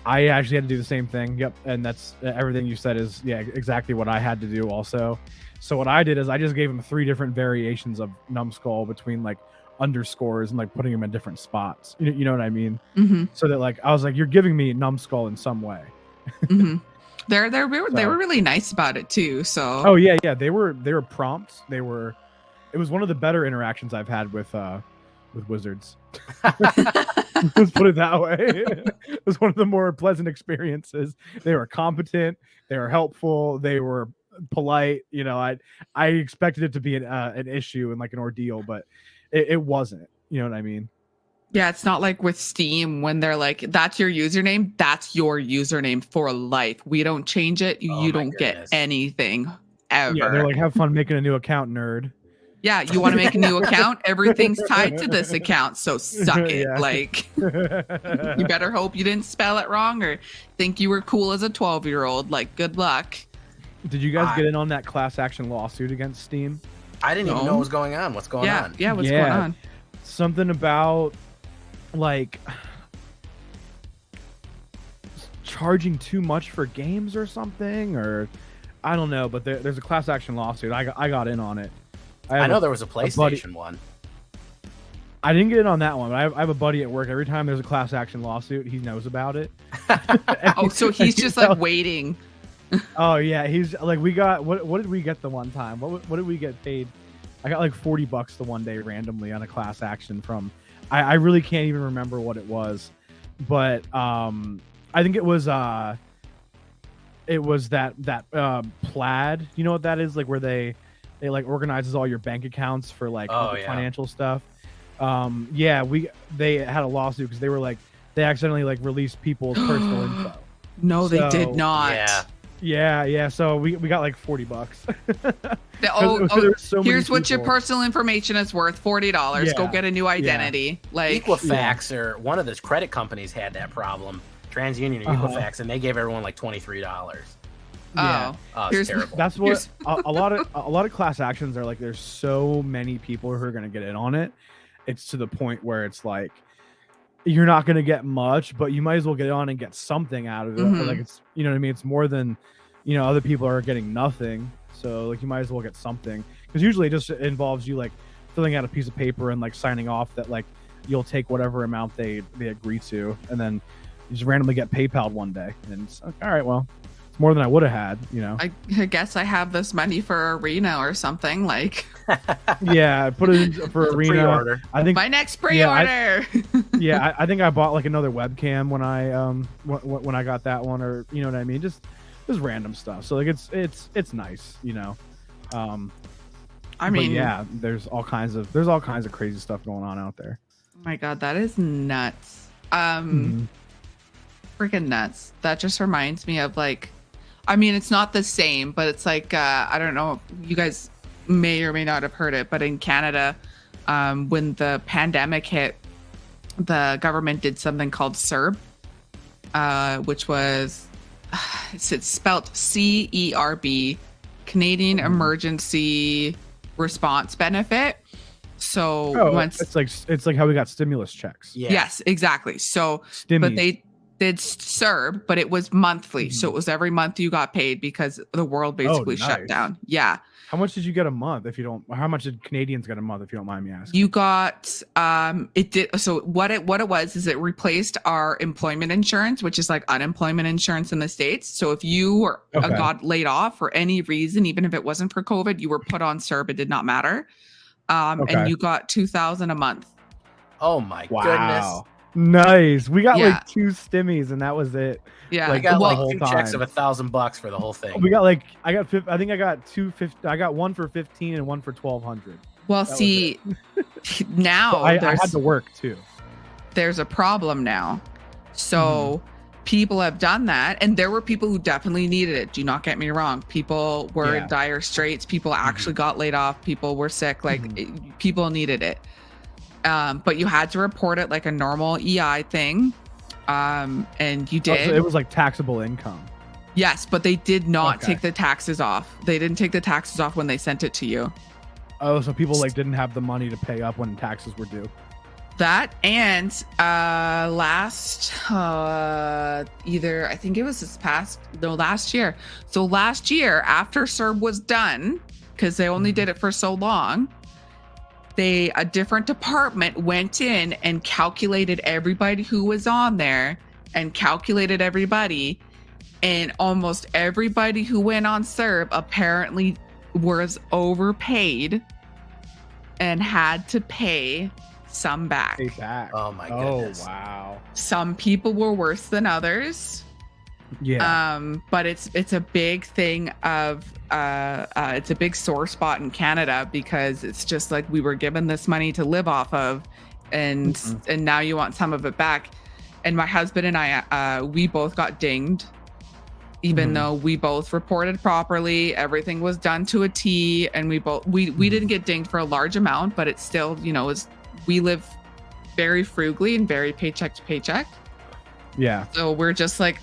I actually had to do the same thing. Yep. And that's everything you said is exactly what I had to do also. So what I did is I just gave him 3 different variations of Numbskull between like underscores and like putting them in different spots. You know what I mean? So that like, I was like, you're giving me Numbskull in some way. They were really nice about it too. So oh yeah, they were prompt. It was one of the better interactions I've had with wizards. Let's put it that way. It was one of the more pleasant experiences. They were competent, they were helpful, they were polite. You know, I expected it to be an issue and like an ordeal, but it wasn't. You know what I mean? yeah, it's not like with Steam when they're like, that's your username, that's your username for life. We don't change it. You don't get anything ever. Yeah, they're like, have fun making a new account, nerd. Yeah, you want to make a new account? Everything's tied to this account, so suck it. Yeah. Like, you better hope you didn't spell it wrong or think you were cool as a 12-year-old. Like, good luck. Did you guys get in on that class action lawsuit against Steam? I didn't even know what was going on. What's going on? Yeah, what's going on? Something about like charging too much for games or something, or I don't know, but there's a class action lawsuit. I got in on it. I know there was a PlayStation one. I didn't get in on that one, but I have a buddy at work. Every time there's a class action lawsuit, he knows about it. Oh, so he's just like waiting. Oh yeah, he's like, we got what did we get the one time? What did we get paid? I got like $40 the one day randomly on a class action from. I really can't even remember what it was, but I think it was that Plaid. You know what that is? Like where they like organizes all your bank accounts for like all the financial stuff. They had a lawsuit because they were like they accidentally like released people's personal info. No, they did not. Yeah. So we got like $40. Here's what your personal information is worth: $40. Yeah. Go get a new identity. Like Equifax or one of those credit companies had that problem. TransUnion or Equifax, and they gave everyone like $23. Yeah. It's terrible. That's what a lot of class actions are like. There's so many people who are going to get in on it. It's to the point where it's like you're not going to get much, but you might as well get on and get something out of it. Like it's, you know what I mean? It's more than, you know, other people are getting nothing. So like you might as well get something, because usually it just involves you like filling out a piece of paper and like signing off that like you'll take whatever amount they agree to, and then you just randomly get PayPal'd one day, and it's like, all right, well, more than I would have had, you know. I guess I have this money for arena or something. Like, Yeah, I put it in for arena. Pre-order. I think my next pre-order. I think I bought like another webcam when I got that one, or you know what I mean, just random stuff. So like it's nice, you know. I mean, yeah, there's all kinds of crazy stuff going on out there. Oh my god, that is nuts. Freaking nuts. That just reminds me of like, I mean, it's not the same, but it's like I don't know, you guys may or may not have heard it, but in Canada, when the pandemic hit, the government did something called CERB, which was it's spelled CERB, Canadian Emergency Response Benefit. So once it's like how we got stimulus checks. Yeah. Yes, exactly. So Stimmies. but they did CERB, but it was monthly. So it was every month you got paid because the world basically shut nice. down. Yeah. How much did you get a month how much did Canadians get a month if you don't mind me asking? You got it did so what it was is it replaced our employment insurance, which is like unemployment insurance in the States. So if you were got laid off for any reason, even if it wasn't for COVID, you were put on CERB, it did not matter. And you got $2,000 a month. Oh my goodness. Nice. We got like 2 stimmies and that was it. Yeah. I got like 2 time. checks of $1,000 for the whole thing. We got like I think I got 250. I got one for 15 and one for 1,200. Well, that see, now I had to work too. There's a problem now. So people have done that, and there were people who definitely needed it. Do not get me wrong. People were in dire straits. People actually got laid off. People were sick. Like people needed it. But you had to report it like a normal EI thing. And you did. So it was like taxable income. Yes, but they did not take the taxes off. They didn't take the taxes off when they sent it to you. Oh, so people like didn't have the money to pay up when taxes were due. That and last either I think it was last year. So last year after CERB was done, because they only did it for so long, a different department went in and calculated everybody who was on there and calculated everybody, and almost everybody who went on CERB apparently was overpaid and had to pay some back. Pay back. Oh my goodness. Oh wow. Some people were worse than others. Yeah. But it's a big thing of it's a big sore spot in Canada, because it's just like we were given this money to live off of, and now you want some of it back. And my husband and I we both got dinged, even though we both reported properly, everything was done to a T, and we didn't get dinged for a large amount, but it's still, you know, we live very frugally and very paycheck to paycheck. Yeah. So we're just like,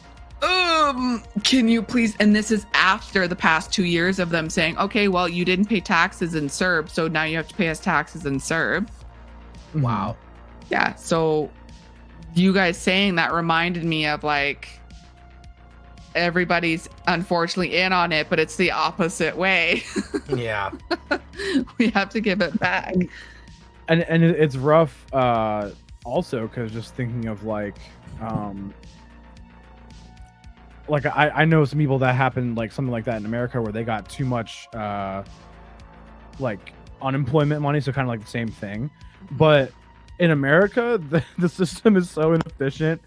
can you please? And this is after the past 2 years of them saying, okay, well, you didn't pay taxes in CERB, so now you have to pay us taxes in CERB. Wow. Yeah. So you guys saying that reminded me of like, everybody's unfortunately in on it, but it's the opposite way. Yeah. We have to give it back. And it's rough also, because just thinking of like I know some people that happened like something like that in America, where they got too much like unemployment money, so kind of like the same thing. But in America, the system is so inefficient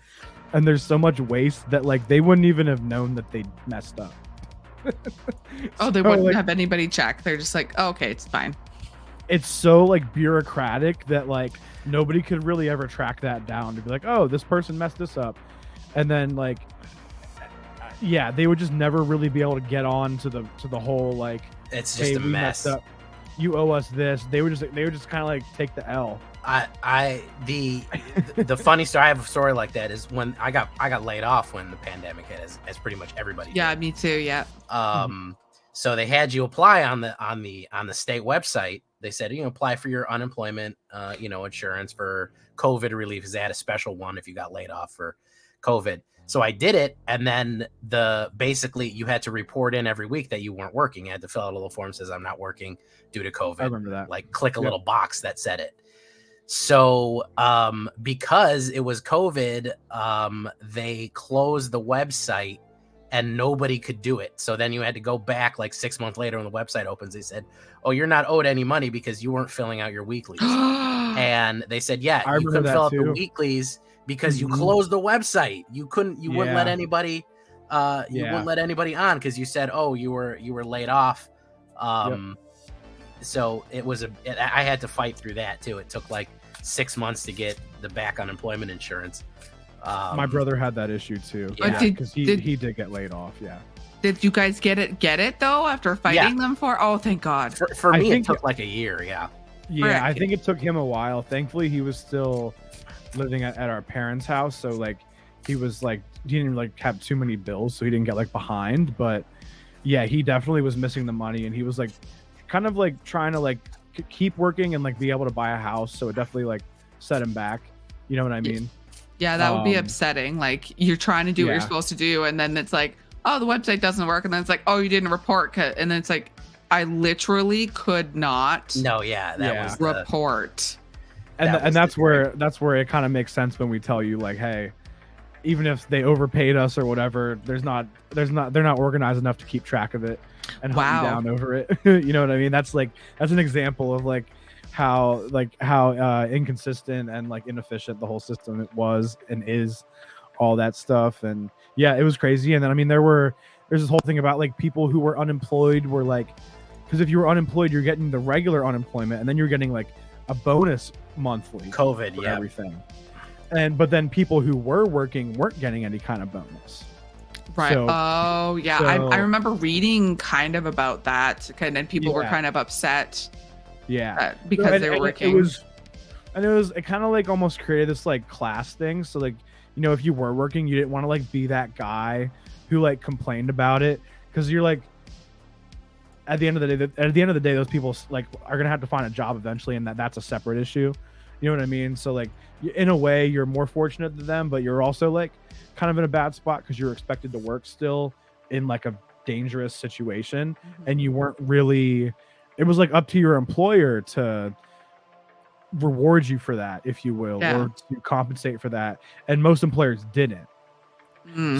and there's so much waste that like they wouldn't even have known that they messed up. They wouldn't have anybody check. They're just like, oh, okay, it's fine. It's so like bureaucratic that like nobody could really ever track that down to be like, oh, this person messed this up. And then like, yeah, they would just never really be able to get on to the whole like, it's just a mess. You owe us this. They would just kind of like take the L. The funny story, I have a story like that, is when I got laid off when the pandemic hit, as pretty much everybody did. Me too. Yeah. So they had you apply on the state website. They said, apply for your unemployment insurance for COVID relief, because they had a special one if you got laid off for COVID. So I did it, and then basically you had to report in every week that you weren't working. You had to fill out a little form that says I'm not working due to COVID. I remember that. Like click a little box that said it. So because it was COVID, they closed the website and nobody could do it. So then you had to go back like 6 months later when the website opens. They said, "Oh, you're not owed any money because you weren't filling out your weeklies." And they said, "Yeah, I you remember couldn't that fill out the too. weeklies because you closed the website. You wouldn't let Yeah. anybody you wouldn't let anybody on because you said, oh, you were laid off." So I had to fight through that too. It took like 6 months to get the back unemployment insurance. My brother had that issue too. Yeah. Because he did get laid off. Yeah. Did you guys get it though after fighting them for? Oh, thank God. For me, it took like a year. Yeah. Yeah, I think it took him a while. Thankfully, he was still living at our parents' house, so like he didn't like have too many bills, so he didn't get like behind. But yeah, he definitely was missing the money, and he was like kind of like trying to like keep working and like be able to buy a house. So it definitely like set him back. You know what I mean? Yeah, that would be upsetting. Like you're trying to do what you're supposed to do, and then it's like, oh, the website doesn't work, and then it's like, oh, you didn't report, and then it's like, I literally could not. No, yeah, that was report. And that's where it kind of makes sense when we tell you like, hey, even if they overpaid us or whatever, they're not organized enough to keep track of it and hunt you down over it. You know what I mean? That's an example of like how inconsistent and like inefficient the whole system was and is, all that stuff. And yeah, it was crazy. And then I mean there's this whole thing about like people who were unemployed were like, because if you were unemployed, you're getting the regular unemployment, and then you're getting like a bonus monthly. COVID, for everything. But then people who were working weren't getting any kind of bonus. Right. So, I remember reading kind of about that, and then people were kind of upset. Yeah. Because they were working. It kind of like almost created this like class thing. So like, you know, if you were working, you didn't want to like be that guy who like complained about it, because you're like, at the end of the day, those people like are gonna have to find a job eventually, and that's a separate issue. You know what I mean? So like, in a way, you're more fortunate than them, but you're also like kind of in a bad spot because you're expected to work still in like a dangerous situation, and you weren't really. It was like up to your employer to reward you for that, if you will, or to compensate for that, and most employers didn't.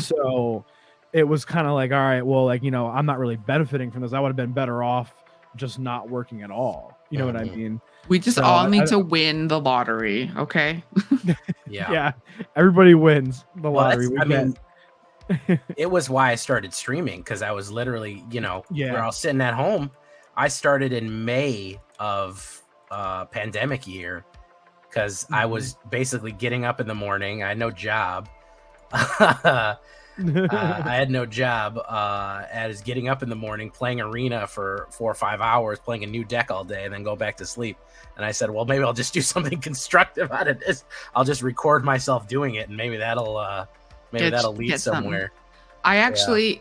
So it was kind of like, all right, well, like, you know, I'm not really benefiting from this. I would have been better off just not working at all. You know what I mean? We just all need to win the lottery, okay? Yeah. Everybody wins the lottery. It was why I started streaming, because I was literally, you know, we're all sitting at home. I started in May of pandemic year, because I was basically getting up in the morning. I had no job. I had no job. I was getting up in the morning, playing Arena for 4 or 5 hours, playing a new deck all day, and then go back to sleep. And I said, well, maybe I'll just do something constructive out of this. I'll just record myself doing it, and maybe that'll lead somewhere. I actually,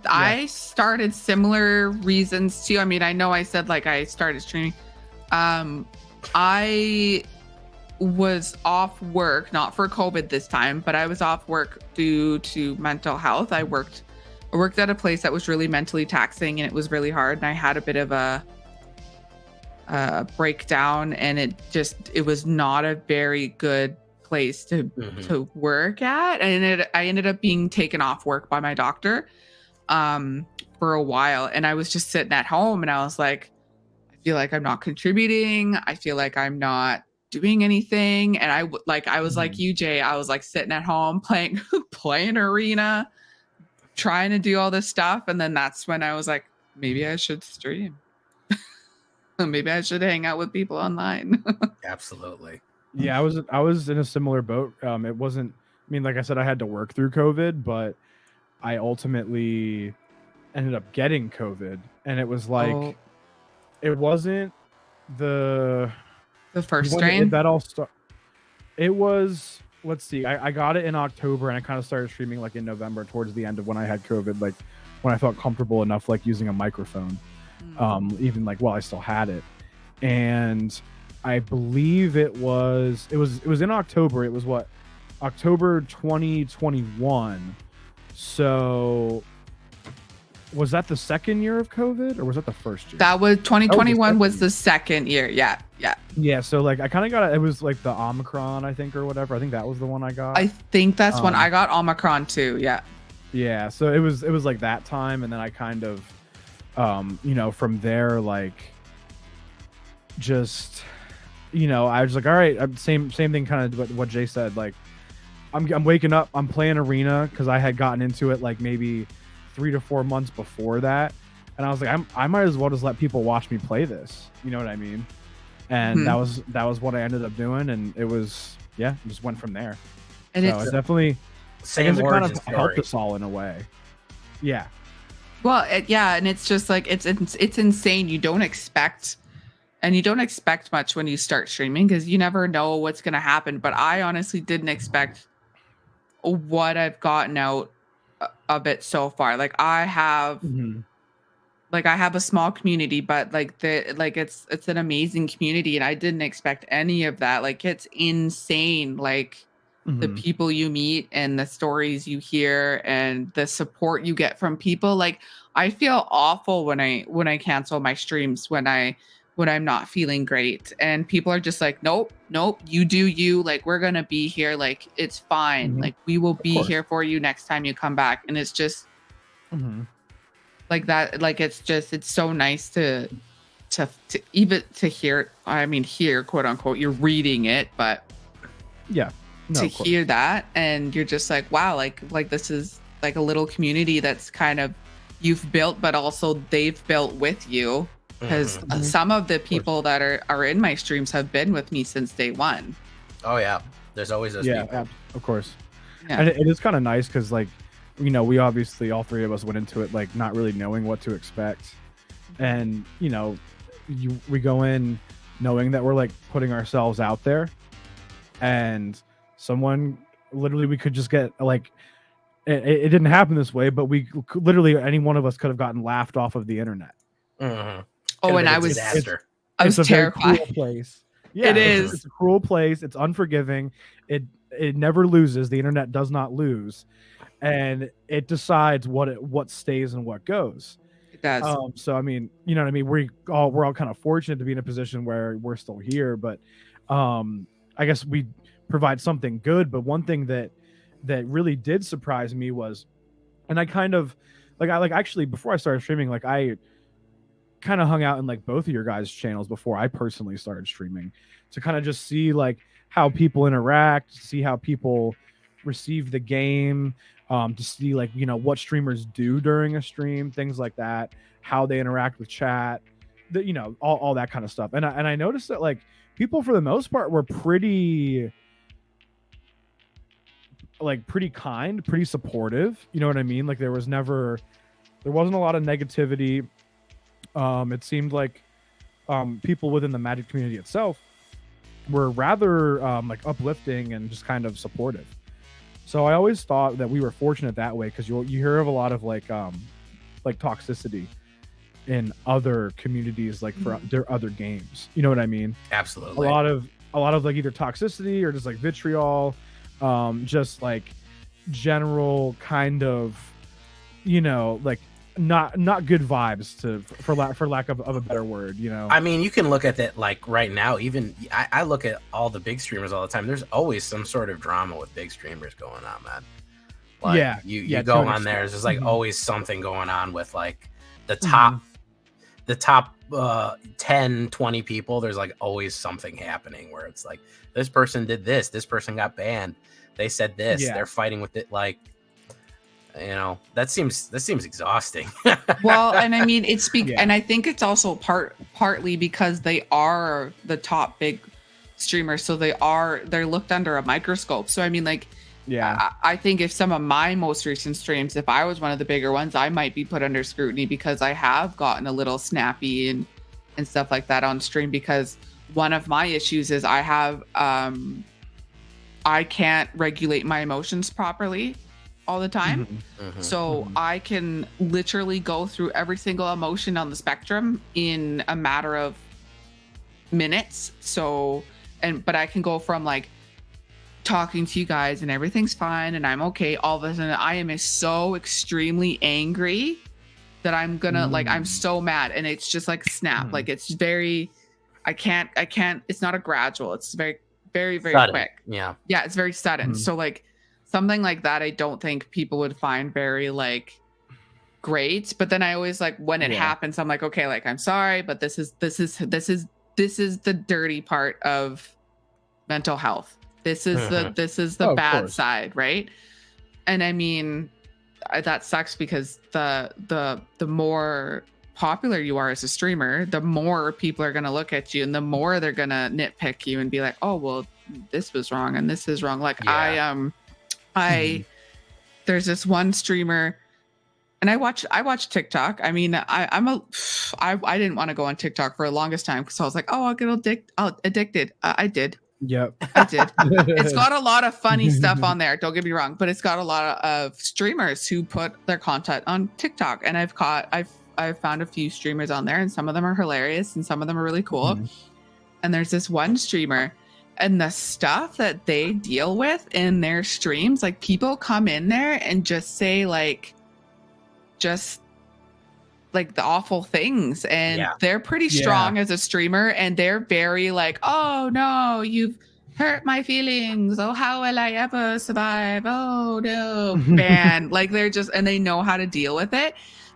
I started similar reasons too. I mean, I know I said like I started streaming. I was off work, not for COVID this time, but I was off work due to mental health. I worked at a place that was really mentally taxing, and it was really hard. And I had a bit of a breakdown, and it was not a very good place to work at. And I ended up being taken off work by my doctor for a while. And I was just sitting at home, and I was like, I feel like I'm not contributing. I feel like I'm not doing anything. And I was like you, Jay, I was like sitting at home playing Arena, trying to do all this stuff. And then that's when I was like, maybe I should stream. Maybe I should hang out with people online. Absolutely. Yeah, I was in a similar boat. It wasn't, I mean, like I said, I had to work through COVID, but I ultimately ended up getting COVID. And it was like, it wasn't the first strain that all started. It was, let's see, I got it in October, and I kind of started streaming like in November, towards the end of when I had COVID, like when I felt comfortable enough like using a microphone, even like while I still had it. And I believe it was in October. It was October 2021. So was that the second year of COVID, or was that the first year? That was 2021 was the second year. Yeah. So like I kind of got it. It was like the Omicron, I think, or whatever. I think that was the one I got. I think that's when I got Omicron too. Yeah. Yeah, so it was like that time, and then I kind of, you know, from there, like, just, you know, I was like, all right, same thing, kind of what Jay said. Like, I'm waking up, I'm playing Arena because I had gotten into it like maybe 3 to 4 months before that, and I was like, I might as well just let people watch me play this. You know what I mean? And that was what I ended up doing, and it was, yeah, it just went from there. And so it definitely, same it origin kind of story. helped us all in a way. Yeah. Well, yeah, and it's just like it's insane. You don't expect much when you start streaming because you never know what's going to happen. But I honestly didn't expect what I've gotten out of it so far. Like I have a small community, but it's an amazing community, and I didn't expect any of that. Like it's insane. Like the people you meet and the stories you hear and the support you get from people. Like I feel awful when I cancel my streams when I'm not feeling great, and people are just like, nope, you do you. Like we're gonna be here. Like it's fine. Like we will be here for you next time you come back. And it's just like that. Like it's so nice to even to hear. I mean, hear, quote unquote. You're reading it, but yeah. To hear that, and you're just like, wow, like this is like a little community that's kind of you've built, but also they've built with you, because some of the people that are in my streams have been with me since day one. Oh yeah, there's always those people. Of course. Yeah. And it is kind of nice because, like, you know, we obviously all three of us went into it like not really knowing what to expect, and you know, we go in knowing that we're like putting ourselves out there, and someone literally we could just get like it didn't happen this way, but we literally any one of us could have gotten laughed off of the internet. Oh, and I was disaster. I was terrified. Cruel place. Yeah, it is. It's a cruel place. It's unforgiving. It never loses. The internet does not lose, and it decides what stays and what goes. It does. So I mean, you know what I mean. We're all kind of fortunate to be in a position where we're still here, but I guess we provide something good. But one thing that really did surprise me was, and I kind of actually before I started streaming, like I kind of hung out in like both of your guys' channels before I personally started streaming to kind of just see like how people interact, see how people receive the game, to see like, you know, what streamers do during a stream, things like that, how they interact with chat, you know, all that kind of stuff. And I noticed that like people for the most part were pretty kind, pretty supportive. You know what I mean? Like there wasn't a lot of negativity. It seemed like people within the Magic community itself were rather like uplifting and just kind of supportive. So I always thought that we were fortunate that way, because you hear of a lot of like toxicity in other communities, like for their other games. You know what I mean? Absolutely. A lot of like either toxicity or just like vitriol, just like general kind of, you know, like not good vibes, for lack of a better word, you know. I mean, you can look at that like right now. Even I look at all the big streamers all the time. There's always some sort of drama with big streamers going on, man. Like, you go on there, there's like always something going on with like the top 10, 20 people. There's like always something happening where it's like, this person did this person got banned, they said this, they're fighting with it. Like, you know, that seems exhausting. Well, and I mean, and I think it's also partly because they are the top big streamers, so they're looked under a microscope. So I mean, like, I think if some of my most recent streams, if I was one of the bigger ones, I might be put under scrutiny because I have gotten a little snappy and stuff like that on stream, because one of my issues is I have I can't regulate my emotions properly all the time. So I can literally go through every single emotion on the spectrum in a matter of minutes. So, but I can go from like talking to you guys and everything's fine and I'm okay, all of a sudden I am so extremely angry that I'm gonna like, I'm so mad, and it's just like snap. Like it's very, I can't, it's not a gradual, it's very, very, very sudden. quick. Yeah, it's very sudden. So like something like that, I don't think people would find very like great. But then I always like when it happens, I'm like, okay, like I'm sorry, but this is the dirty part of mental health. This is the bad side, right? And I mean, that sucks because the more popular you are as a streamer, the more people are going to look at you and the more they're going to nitpick you and be like, oh, well, this was wrong and this is wrong. Like I there's this one streamer and I watch TikTok. I mean, I didn't want to go on TikTok for the longest time because I was like, oh, I'll get addicted. I did. Yep. I did. It's got a lot of funny stuff on there. Don't get me wrong, but it's got a lot of streamers who put their content on TikTok, and I've found a few streamers on there, and some of them are hilarious, and some of them are really cool. And there's this one streamer, and the stuff that they deal with in their streams, like people come in there and just say like the awful things, and they're pretty strong as a streamer, and they're very like, oh no, you've hurt my feelings, oh how will I ever survive, oh no, man. Like they're just, and they know how to deal with it,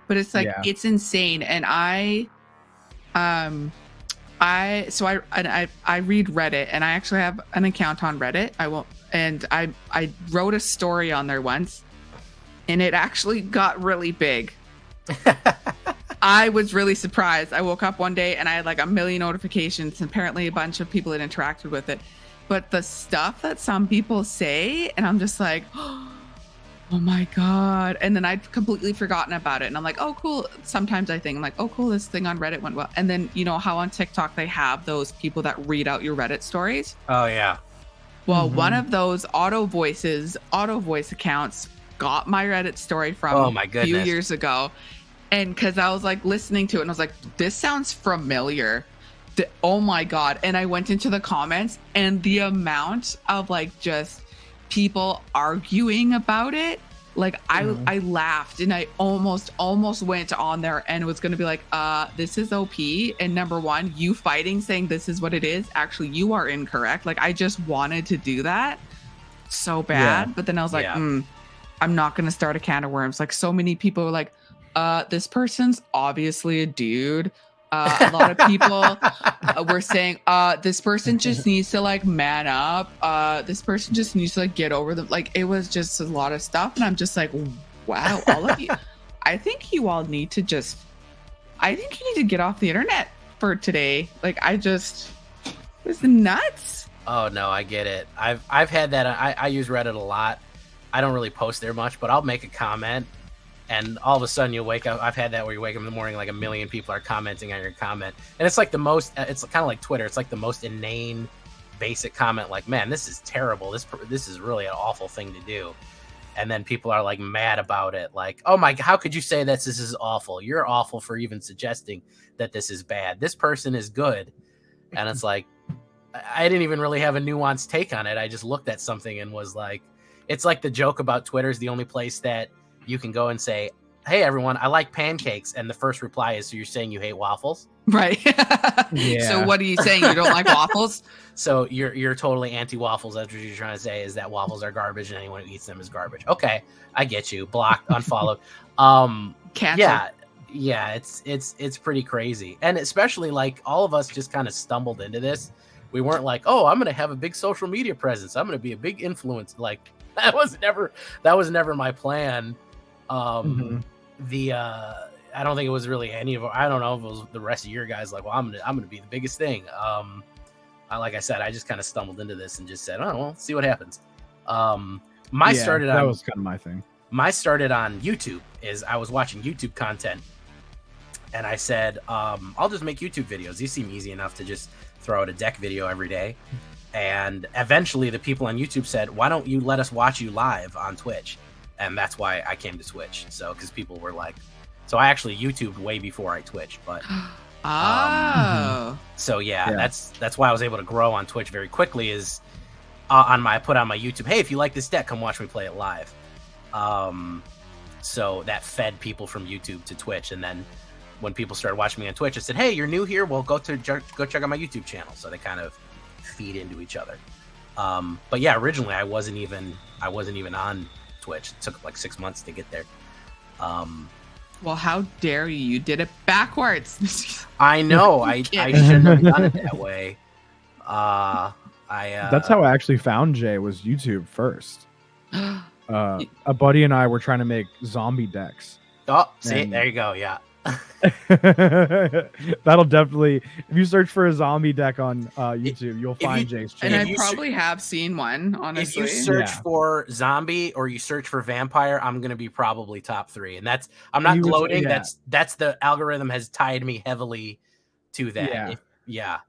but it's like it's insane. And I read Reddit, and I actually have an account on Reddit. I wrote a story on there once, and it actually got really big. I was really surprised. I woke up one day and I had like a million notifications, and apparently a bunch of people had interacted with it. But the stuff that some people say, and I'm just like, oh my God. And then I'd completely forgotten about it. And I'm like, oh, cool. Sometimes I think I'm like, oh, cool, this thing on Reddit went well. And then, you know how on TikTok they have those people that read out your Reddit stories? Oh, yeah. Well, one of those auto voice accounts got my Reddit story from a few years ago. And because I was like listening to it and I was like, this sounds familiar. Oh my God. And I went into the comments, and the amount of like just people arguing about it, like I laughed, and I almost went on there and was going to be like, this is OP. And number one, you fighting saying this is what it is. Actually, you are incorrect. Like I just wanted to do that so bad. But then I was like, I'm not going to start a can of worms. Like so many people were like, this person's obviously a dude. A lot of people were saying, this person just needs to like man up. This person just needs to like get over them. Like it was just a lot of stuff. And I'm just like, wow, all of you. I think you all need to get off the internet for today. Like it was nuts. Oh no, I get it. I've had that. I use Reddit a lot. I don't really post there much, but I'll make a comment. And all of a sudden you wake up. I've had that where you wake up in the morning, like a million people are commenting on your comment. And it's like it's kind of like Twitter. It's like the most inane, basic comment. Like, man, this is terrible. This is really an awful thing to do. And then people are like mad about it. Like, oh my, how could you say this is awful? You're awful for even suggesting that this is bad. This person is good. And it's like, I didn't even really have a nuanced take on it. I just looked at something and was like, it's like the joke about Twitter is the only place that you can go and say, hey, everyone, I like pancakes. And the first reply is, so you're saying you hate waffles? Right. So what are you saying? You don't like waffles? So you're totally anti-waffles. That's what you're trying to say, is that waffles are garbage and anyone who eats them is garbage. Okay, I get you. Blocked, unfollowed. Cancel. Yeah, it's pretty crazy. And especially like all of us just kind of stumbled into this. We weren't like, oh, I'm going to have a big social media presence. I'm going to be a big influence. Like that was never my plan. I don't think it was really any of. I don't know if it was the rest of your guys like, well, I'm gonna be the biggest thing. Like I said, I just kind of stumbled into this and just said, oh, well, see what happens. That was kind of my thing. My started on YouTube. Is I was watching YouTube content, and I said, I'll just make YouTube videos. These seem easy enough to just throw out a deck video every day. And eventually, the people on YouTube said, why don't you let us watch you live on Twitch? And that's why I came to Twitch. So, because people were like, so I actually YouTubed way before I Twitched, but so that's why I was able to grow on Twitch very quickly. Is I put on my YouTube, hey, if you like this deck, come watch me play it live. So that fed people from YouTube to Twitch, and then when people started watching me on Twitch, I said, hey, you're new here, well, go check out my YouTube channel. So they kind of feed into each other. But yeah, originally I wasn't even on Twitch. It took like 6 months to get there. Well, how dare you? You did it backwards. I know. I shouldn't have done it that way. That's how I actually found Jay, was YouTube first. A buddy and I were trying to make zombie decks. Oh, see, there you go. Yeah. That'll definitely, if you search for a zombie deck on YouTube, you'll find Jay's channel. And I probably have seen one, honestly. If you search for zombie or you search for vampire, I'm gonna be probably top 3. And I'm not gloating. That's the algorithm has tied me heavily to that. Yeah.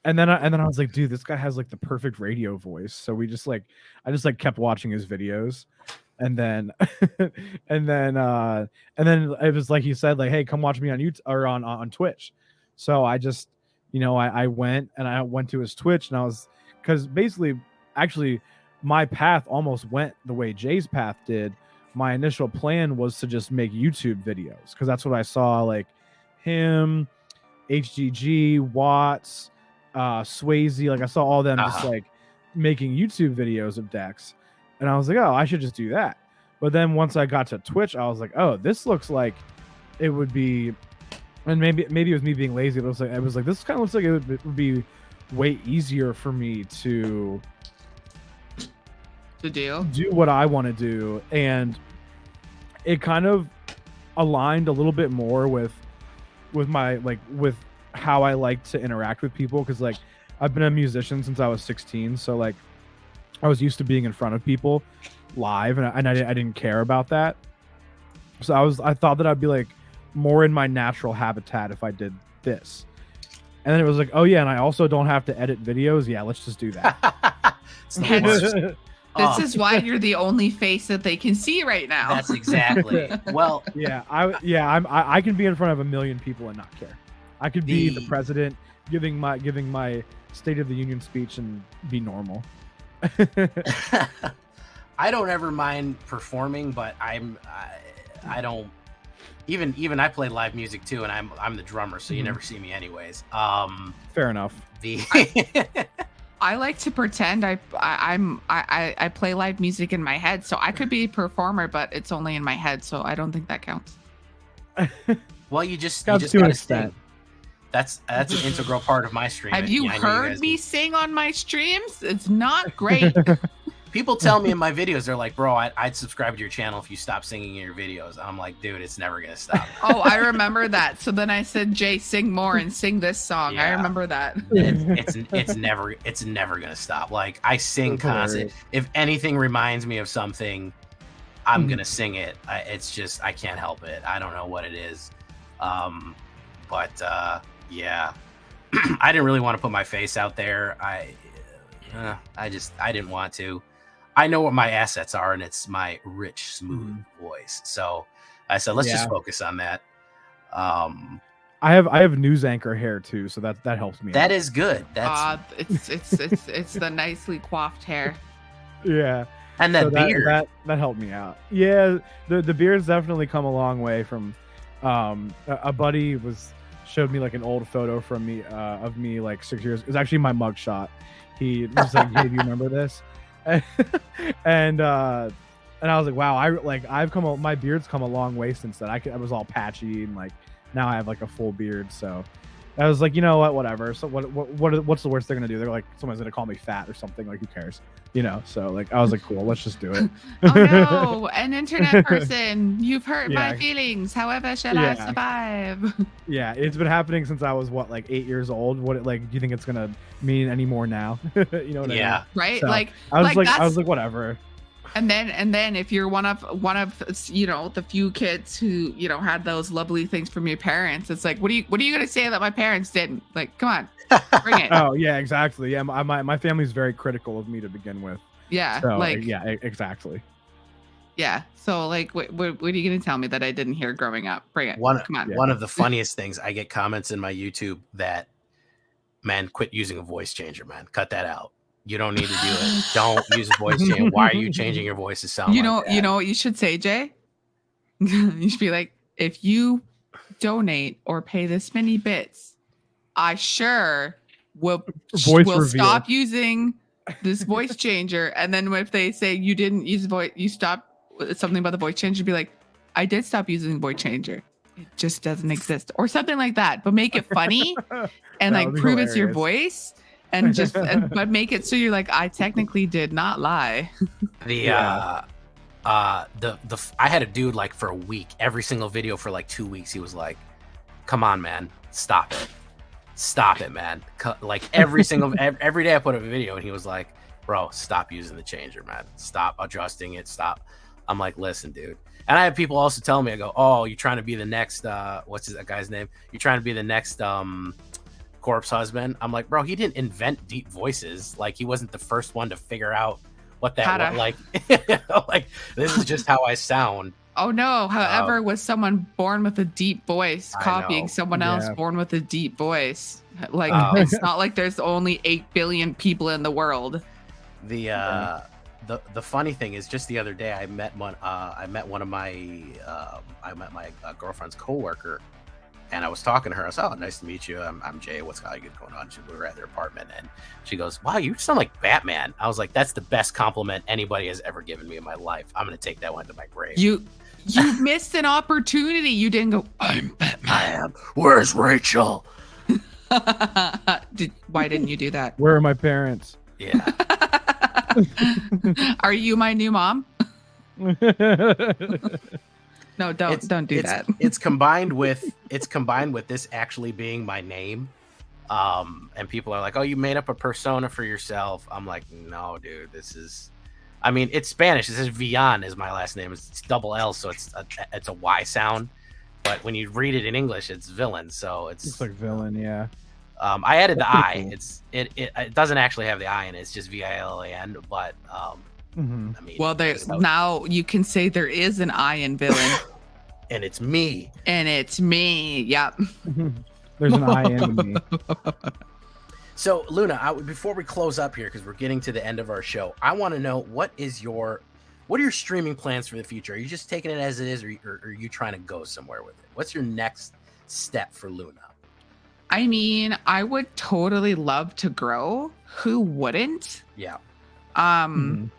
And then I was like, dude, this guy has like the perfect radio voice. So I just kept watching his videos. And then and then it was like he said, like, hey, come watch me on YouTube or on Twitch. So I just, I went to his Twitch, and because basically, actually, my path almost went the way Jay's path did. My initial plan was to just make YouTube videos, because that's what I saw, like him, HGG, Watts, Swayze, like I saw all them just like making YouTube videos of decks. And I was like, oh, I should just do that. But then once I got to Twitch, I was like, oh, this looks like it would be, and maybe it was me being lazy. But I was like, this kind of looks like it would be way easier for me to do what I want to do. And it kind of aligned a little bit more with my, like, with how I like to interact with people. Because like I've been a musician since I was 16. So like, I was used to being in front of people live, and I didn't care about that. So I thought that I'd be like more in my natural habitat if I did this. And then it was like, oh yeah, and I also don't have to edit videos. Yeah, let's just do that. This is why you're the only face that they can see right now. That's exactly. Well, I can be in front of a million people and not care. I could be the president giving my State of the Union speech and be normal. I don't ever mind performing, but I don't even I play live music too, and I'm the drummer, so you never see me anyways. Fair enough. I like to pretend I play live music in my head, so I could be a performer, but it's only in my head, so I don't think that counts. Well, you just gotta sing. That's an integral part of my stream. Have you heard me sing on my streams? It's not great. People tell me in my videos, they're like, bro, I'd subscribe to your channel if you stop singing in your videos. I'm like, dude, it's never gonna stop. Oh, I remember that. So then I said, Jay, sing more and sing this song. Yeah. I remember that. It's never gonna stop. Like, I sing constant. If anything reminds me of something, I'm gonna sing it. It's just, I can't help it. I don't know what it is. Yeah, I didn't really want to put my face out there. I didn't want to. I know what my assets are, and it's my rich, smooth voice. So I said, let's just focus on that. I have news anchor hair too, so that helps me. That is good. That's it's the nicely coiffed hair. Yeah, and that beard that helped me out. Yeah, the beard's definitely come a long way from. A buddy showed me like an old photo from me of me like 6 years. It's actually my mugshot. He was like, "Hey, do you remember this?" And I was like, "Wow, my beard's come a long way since then. I was all patchy, and like now I have like a full beard." So I was like, you know what, whatever. So what's the worst they're gonna do? They're like, someone's gonna call me fat or something. Like, who cares? So like I was like, cool, let's just do it. Oh no, an internet person, you've hurt my feelings. However shall I survive? Yeah, it's been happening since I was 8 years old. Do you think it's gonna mean any more now? You know what I mean? Right. So like I was like, whatever. And then if you're one of the few kids who had those lovely things from your parents, it's like, what are you gonna say that my parents didn't? Like, come on, bring it. Oh yeah, exactly. Yeah, my family's very critical of me to begin with. Yeah, so, exactly. Yeah. So like, what are you gonna tell me that I didn't hear growing up? Bring it. Come on. One of the funniest things, I get comments in my YouTube that, man, quit using a voice changer, man. Cut that out. You don't need to do it. Don't use a voice changer. Why are you changing your voice to sound you know what you should say, Jay? You should be like, if you donate or pay this many bits, I sure will stop using this voice changer. And then if they say you didn't use voice, you stopped something about the voice changer, be like, I did stop using the voice changer. It just doesn't exist, or something like that. But make it funny and That like would be prove it's your hilarious. voice, and just but make it so you're like, I technically did not lie. I had a dude like for a week, every single video for like 2 weeks. He was like, "Come on, man, stop it, man." Like every day I put up a video, and he was like, "Bro, stop using the changer, man. Stop adjusting it. Stop." I'm like, "Listen, dude." And I have people also tell me, I go, "Oh, you're trying to be the next what's that guy's name? You're trying to be the next corpse husband." I'm like, "Bro, he didn't invent deep voices. Like he wasn't the first one to figure out what that was like." Like this is just how I sound. Oh no! However, was someone born with a deep voice copying someone else born with a deep voice? Like it's not like there's only 8 billion people in the world. The funny thing is, just the other day I met my girlfriend's coworker, and I was talking to her. I was, "Oh, nice to meet you. I'm Jay. What's going on?" We were at their apartment, and she goes, "Wow, you sound like Batman." I was like, "That's the best compliment anybody has ever given me in my life. I'm gonna take that one to my grave." You missed an opportunity. You didn't go, "I'm Batman." I am. Where's Rachel? Why didn't you do that? Where are my parents? Yeah. Are you my new mom? No, don't do that. It's combined with this actually being my name. And people are like, "Oh, you made up a persona for yourself." I'm like, "No, dude, this is," I mean, it's Spanish. It says Villan is my last name. It's double L, so it's a Y sound. But when you read it in English, it's villain. So it's like villain, yeah. I added the I. Cool. It doesn't actually have the I in it. It's just VILLAN. But I mean, well, now you can say there is an I in villain, and it's me. And it's me. Yep. There's an I in me. So Luna, before we close up here, because we're getting to the end of our show, I want to know what are your streaming plans for the future? Are you just taking it as it is, or are you trying to go somewhere with it? What's your next step for Luna? I mean, I would totally love to grow. Who wouldn't? Yeah. I'm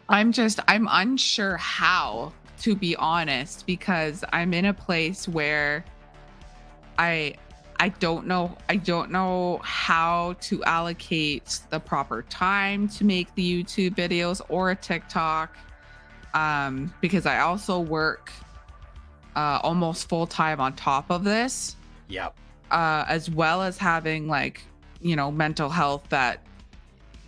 unsure how, to be honest, because I'm in a place where I don't know how to allocate the proper time to make the YouTube videos or a TikTok. Because I also work almost full time on top of this. Yep. As well as having mental health that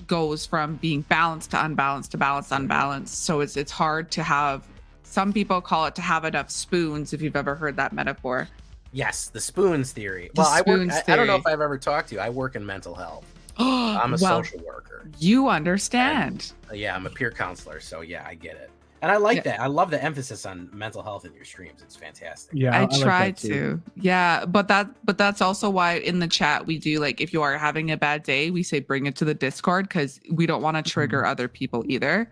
goes from being balanced to unbalanced to balanced to unbalanced. So it's hard to have, some people call it to have enough spoons, if you've ever heard that metaphor. Yes, the spoons theory. I don't know if I've ever talked to you. I work in mental health. I'm a social worker. You understand. And, yeah, I'm a peer counselor. So yeah, I get it. And I like that. I love the emphasis on mental health in your streams. It's fantastic. Yeah, I try to. Yeah, but that's also why in the chat we do, like, if you are having a bad day, we say bring it to the Discord, because we don't want to trigger other people either.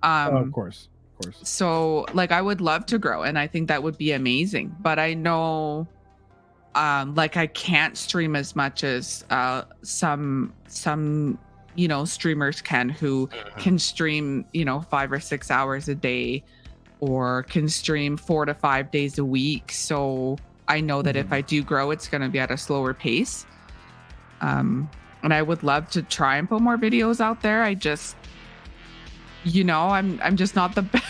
Of course. So I would love to grow, and I think that would be amazing. But I know, I can't stream as much as some streamers can, who can stream 5 or 6 hours a day, or can stream 4 to 5 days a week. So I know that if I do grow, it's going to be at a slower pace. And I would love to try and put more videos out there. I just, I'm just not the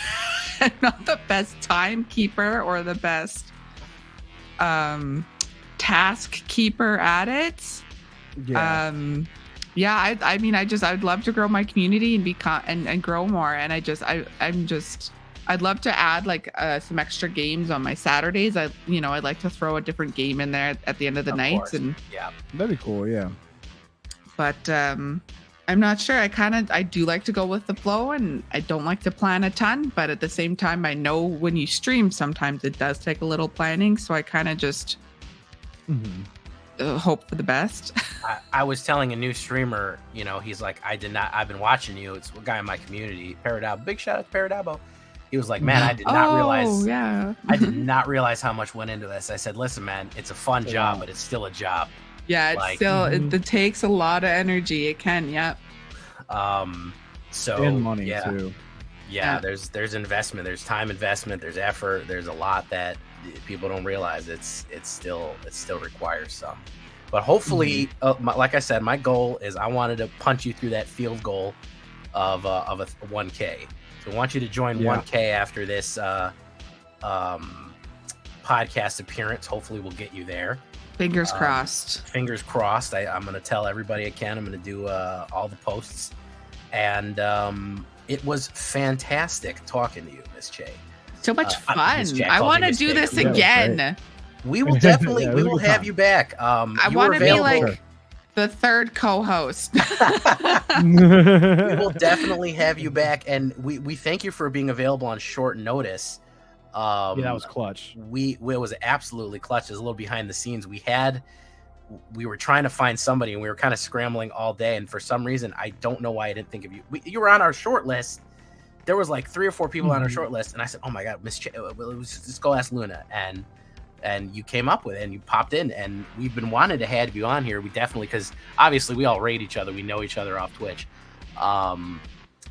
not the best timekeeper or the best task keeper at it. Yeah. I mean, I'd love to grow my community and and grow more. And I'd love to add some extra games on my Saturdays. I'd like to throw a different game in there at the end of the night. Course. And yeah, that'd be cool. Yeah. But I'm not sure. I do like to go with the flow, and I don't like to plan a ton, but at the same time, I know when you stream, sometimes it does take a little planning. So I kind of just hope for the best. I was telling a new streamer, he's like, I've been watching you. It's a guy in my community, Paradabo. Big shout out to Paradabo. He was like, man, I did not realize. Yeah. I did not realize how much went into this. I said, listen, man, it's a fun job, but it's still a job. Yeah, it's still, it takes a lot of energy. It can, yeah. So And money yeah, too. yeah. There's investment, there's time investment, there's effort, there's a lot that people don't realize. It still requires some. But hopefully, like I said, my goal is I wanted to punch you through that field goal of a 1K. So I want you to join 1K after this podcast appearance. Hopefully, we'll get you there. Fingers crossed. Fingers crossed. I'm going to tell everybody I can. I'm going to do all the posts. And it was fantastic talking to you, Miss Che. So much fun. I called want you to Miss do Che. this Yeah, again. We will definitely, Yeah, it we was a will good have time. you back. I You want were to be available. like the third co-host. We will definitely have you back, and we thank you for being available on short notice. Yeah, that was clutch. It was absolutely clutch. It was a little behind the scenes. We were trying to find somebody, and we were kind of scrambling all day. And for some reason, I don't know why I didn't think of you. You were on our short list. There was like 3 or 4 people on our short list, and I said, "Oh my god, Miss Che, let's go ask Luna." And you came up with it, and you popped in, and we've been wanting to have you on here. We definitely, because obviously we all rate each other. We know each other off Twitch.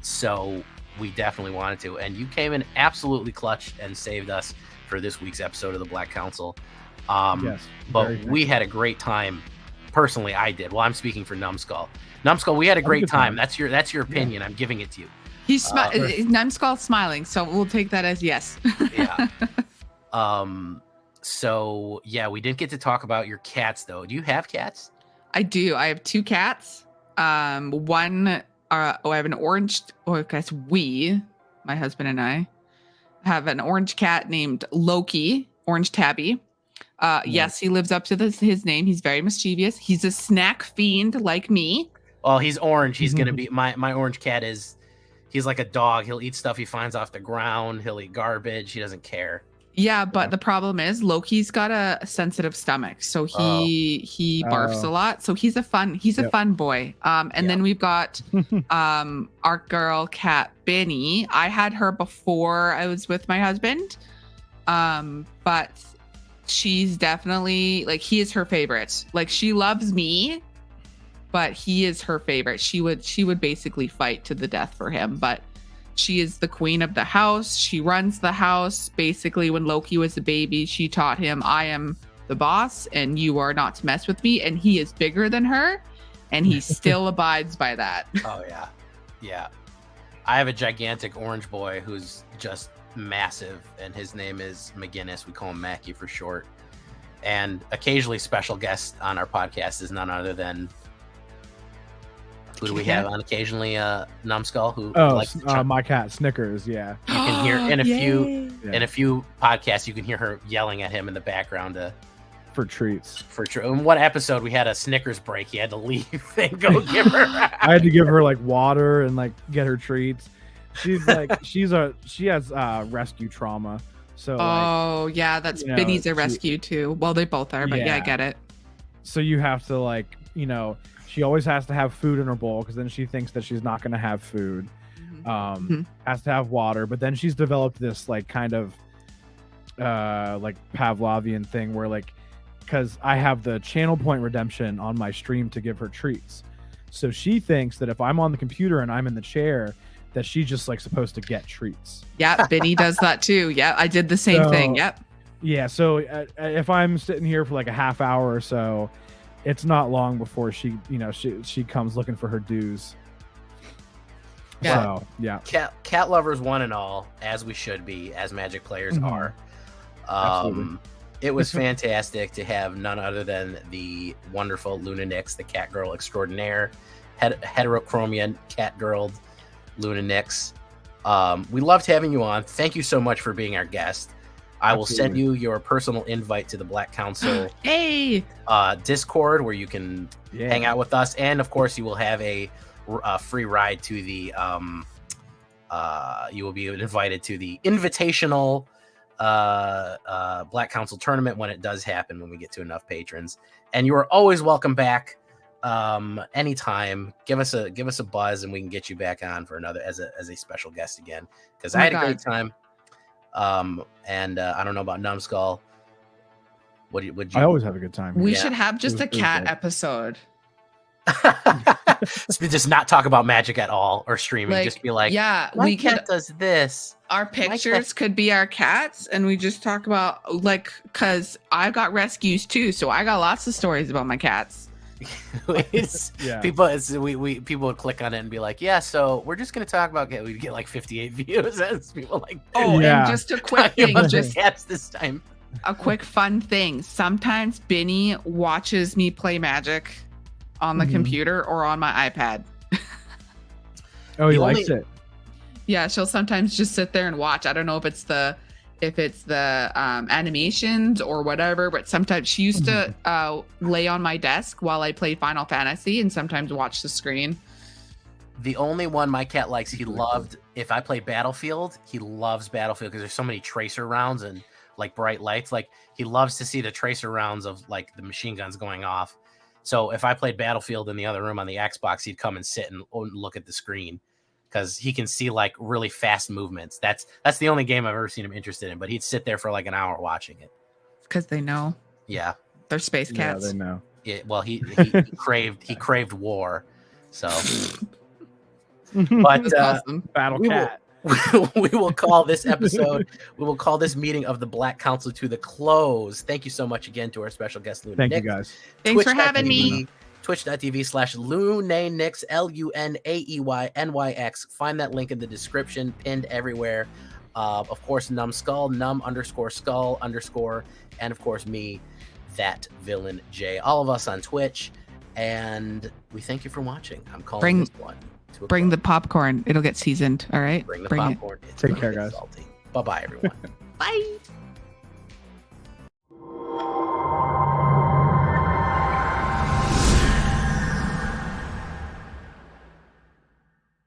So we definitely wanted to. And you came in absolutely clutch and saved us for this week's episode of the Black Council. Yes, But very we had a great time. Personally, I did. Well, I'm speaking for Numbskull. Numbskull, we had a Had a great good time. time. That's your opinion. I'm giving it to you. He's Numbskull smiling, so we'll take that as yes. Yeah. So yeah, we didn't get to talk about your cats though. Do you have cats? I do. I have 2 cats. One, I have an orange. Or I guess my husband and I, have an orange cat named Loki, Orange Tabby. Yes, he lives up to his name. He's very mischievous. He's a snack fiend like me. Well, he's orange. He's gonna be my orange cat is. He's like a dog. He'll eat stuff he finds off the ground. He'll eat garbage. He doesn't care. Yeah, but the problem is Loki's got a sensitive stomach, so he barfs a lot. So he's a fun boy. And then we've got our girl cat Benny. I had her before I was with my husband, but she's definitely like he is her favorite. Like she loves me, but he is her favorite. She would basically fight to the death for him, but. She is the queen of the house. She runs the house. Basically, when Loki was a baby, she taught him, I am the boss and you are not to mess with me. And he is bigger than her. And he still abides by that. Oh, yeah. Yeah. I have a gigantic orange boy who's just massive. And his name is McGinnis. We call him Mackie for short. And occasionally special guest on our podcast is none other than... Who do we have on occasionally? Numbskull, who likes my cat Snickers. Yeah, you can hear in a few podcasts. You can hear her yelling at him in the background for treats. In one episode, we had a Snickers break. He had to leave and go give her. I had to give her like water and like get her treats. She's like she has rescue trauma. So yeah, that's Benny's a rescue too. Well, they both are, but yeah, I get it. So you have to she always has to have food in her bowl because then she thinks that she's not going to have food. Has to have water, but then she's developed this like kind of like Pavlovian thing where because I have the channel point redemption on my stream to give her treats. So she thinks that if I'm on the computer and I'm in the chair, that she's just supposed to get treats. Yeah, Benny does that too. Yeah, I did the same thing. Yep. Yeah, so if I'm sitting here for a half hour or so, it's not long before she comes looking for her dues. Yeah. So, yeah. Cat lovers one and all, as we should be, as Magic players are. Absolutely. It was fantastic to have none other than the wonderful LunaeNyx, the cat girl extraordinaire, heterochromia cat girl LunaeNyx. We loved having you on. Thank you so much for being our guest. I will send you your personal invite to the Black Council Discord where you can hang out with us. And of course, you will have a free ride to the you will be invited to the invitational Black Council tournament when it does happen, when we get to enough patrons. And you are always welcome back anytime. Give us a buzz and we can get you back on for another as a special guest again, because I had a great time. And I don't know about Numbskull. Would you? I always have a good time. We should have just a cat episode. just not talk about Magic at all or streaming. Like, Just be like, yeah, my we cat could. does this. Our pictures could be our cats, and we just talk about like, cause I've got rescues too, so I got lots of stories about my cats. People would click on it and be like, yeah, so we're just gonna talk about we'd get like 58 views as people like, oh, and just a quick thing, just cats this time. A quick fun thing. Sometimes Binny watches me play Magic on the computer or on my iPad. Oh, he likes it. Yeah, she'll sometimes just sit there and watch. I don't know if it's the animations or whatever, but sometimes she used to lay on my desk while I played Final Fantasy and sometimes watch the screen. The only one my cat likes, he loved, if I play Battlefield, he loves Battlefield because there's so many tracer rounds and like bright lights. Like he loves to see the tracer rounds of like the machine guns going off. So if I played Battlefield in the other room on the Xbox, he'd come and sit and look at the screen because he can see like really fast movements. That's the only game I've ever seen him interested in, but he'd sit there for like an hour watching it. Because they know. Yeah. They're space cats. Yeah, they know. Yeah, well, he craved war. So But awesome. Battle Cat. We will call this episode, we will call this meeting of the Black Council to the close. Thank you so much again to our special guest, LunaeNyx. Thank you, guys. Thanks for having me. Twitch.tv/LunaeNyx, LunaeNyx. Find that link in the description, pinned everywhere. Of course, Numbskull, num_skull_, and of course me, that villain J. All of us on Twitch. And we thank you for watching. I'm calling this one. Bring the popcorn. It'll get seasoned. All right. Bring the popcorn. Take care, guys. Bye-bye, everyone. Bye.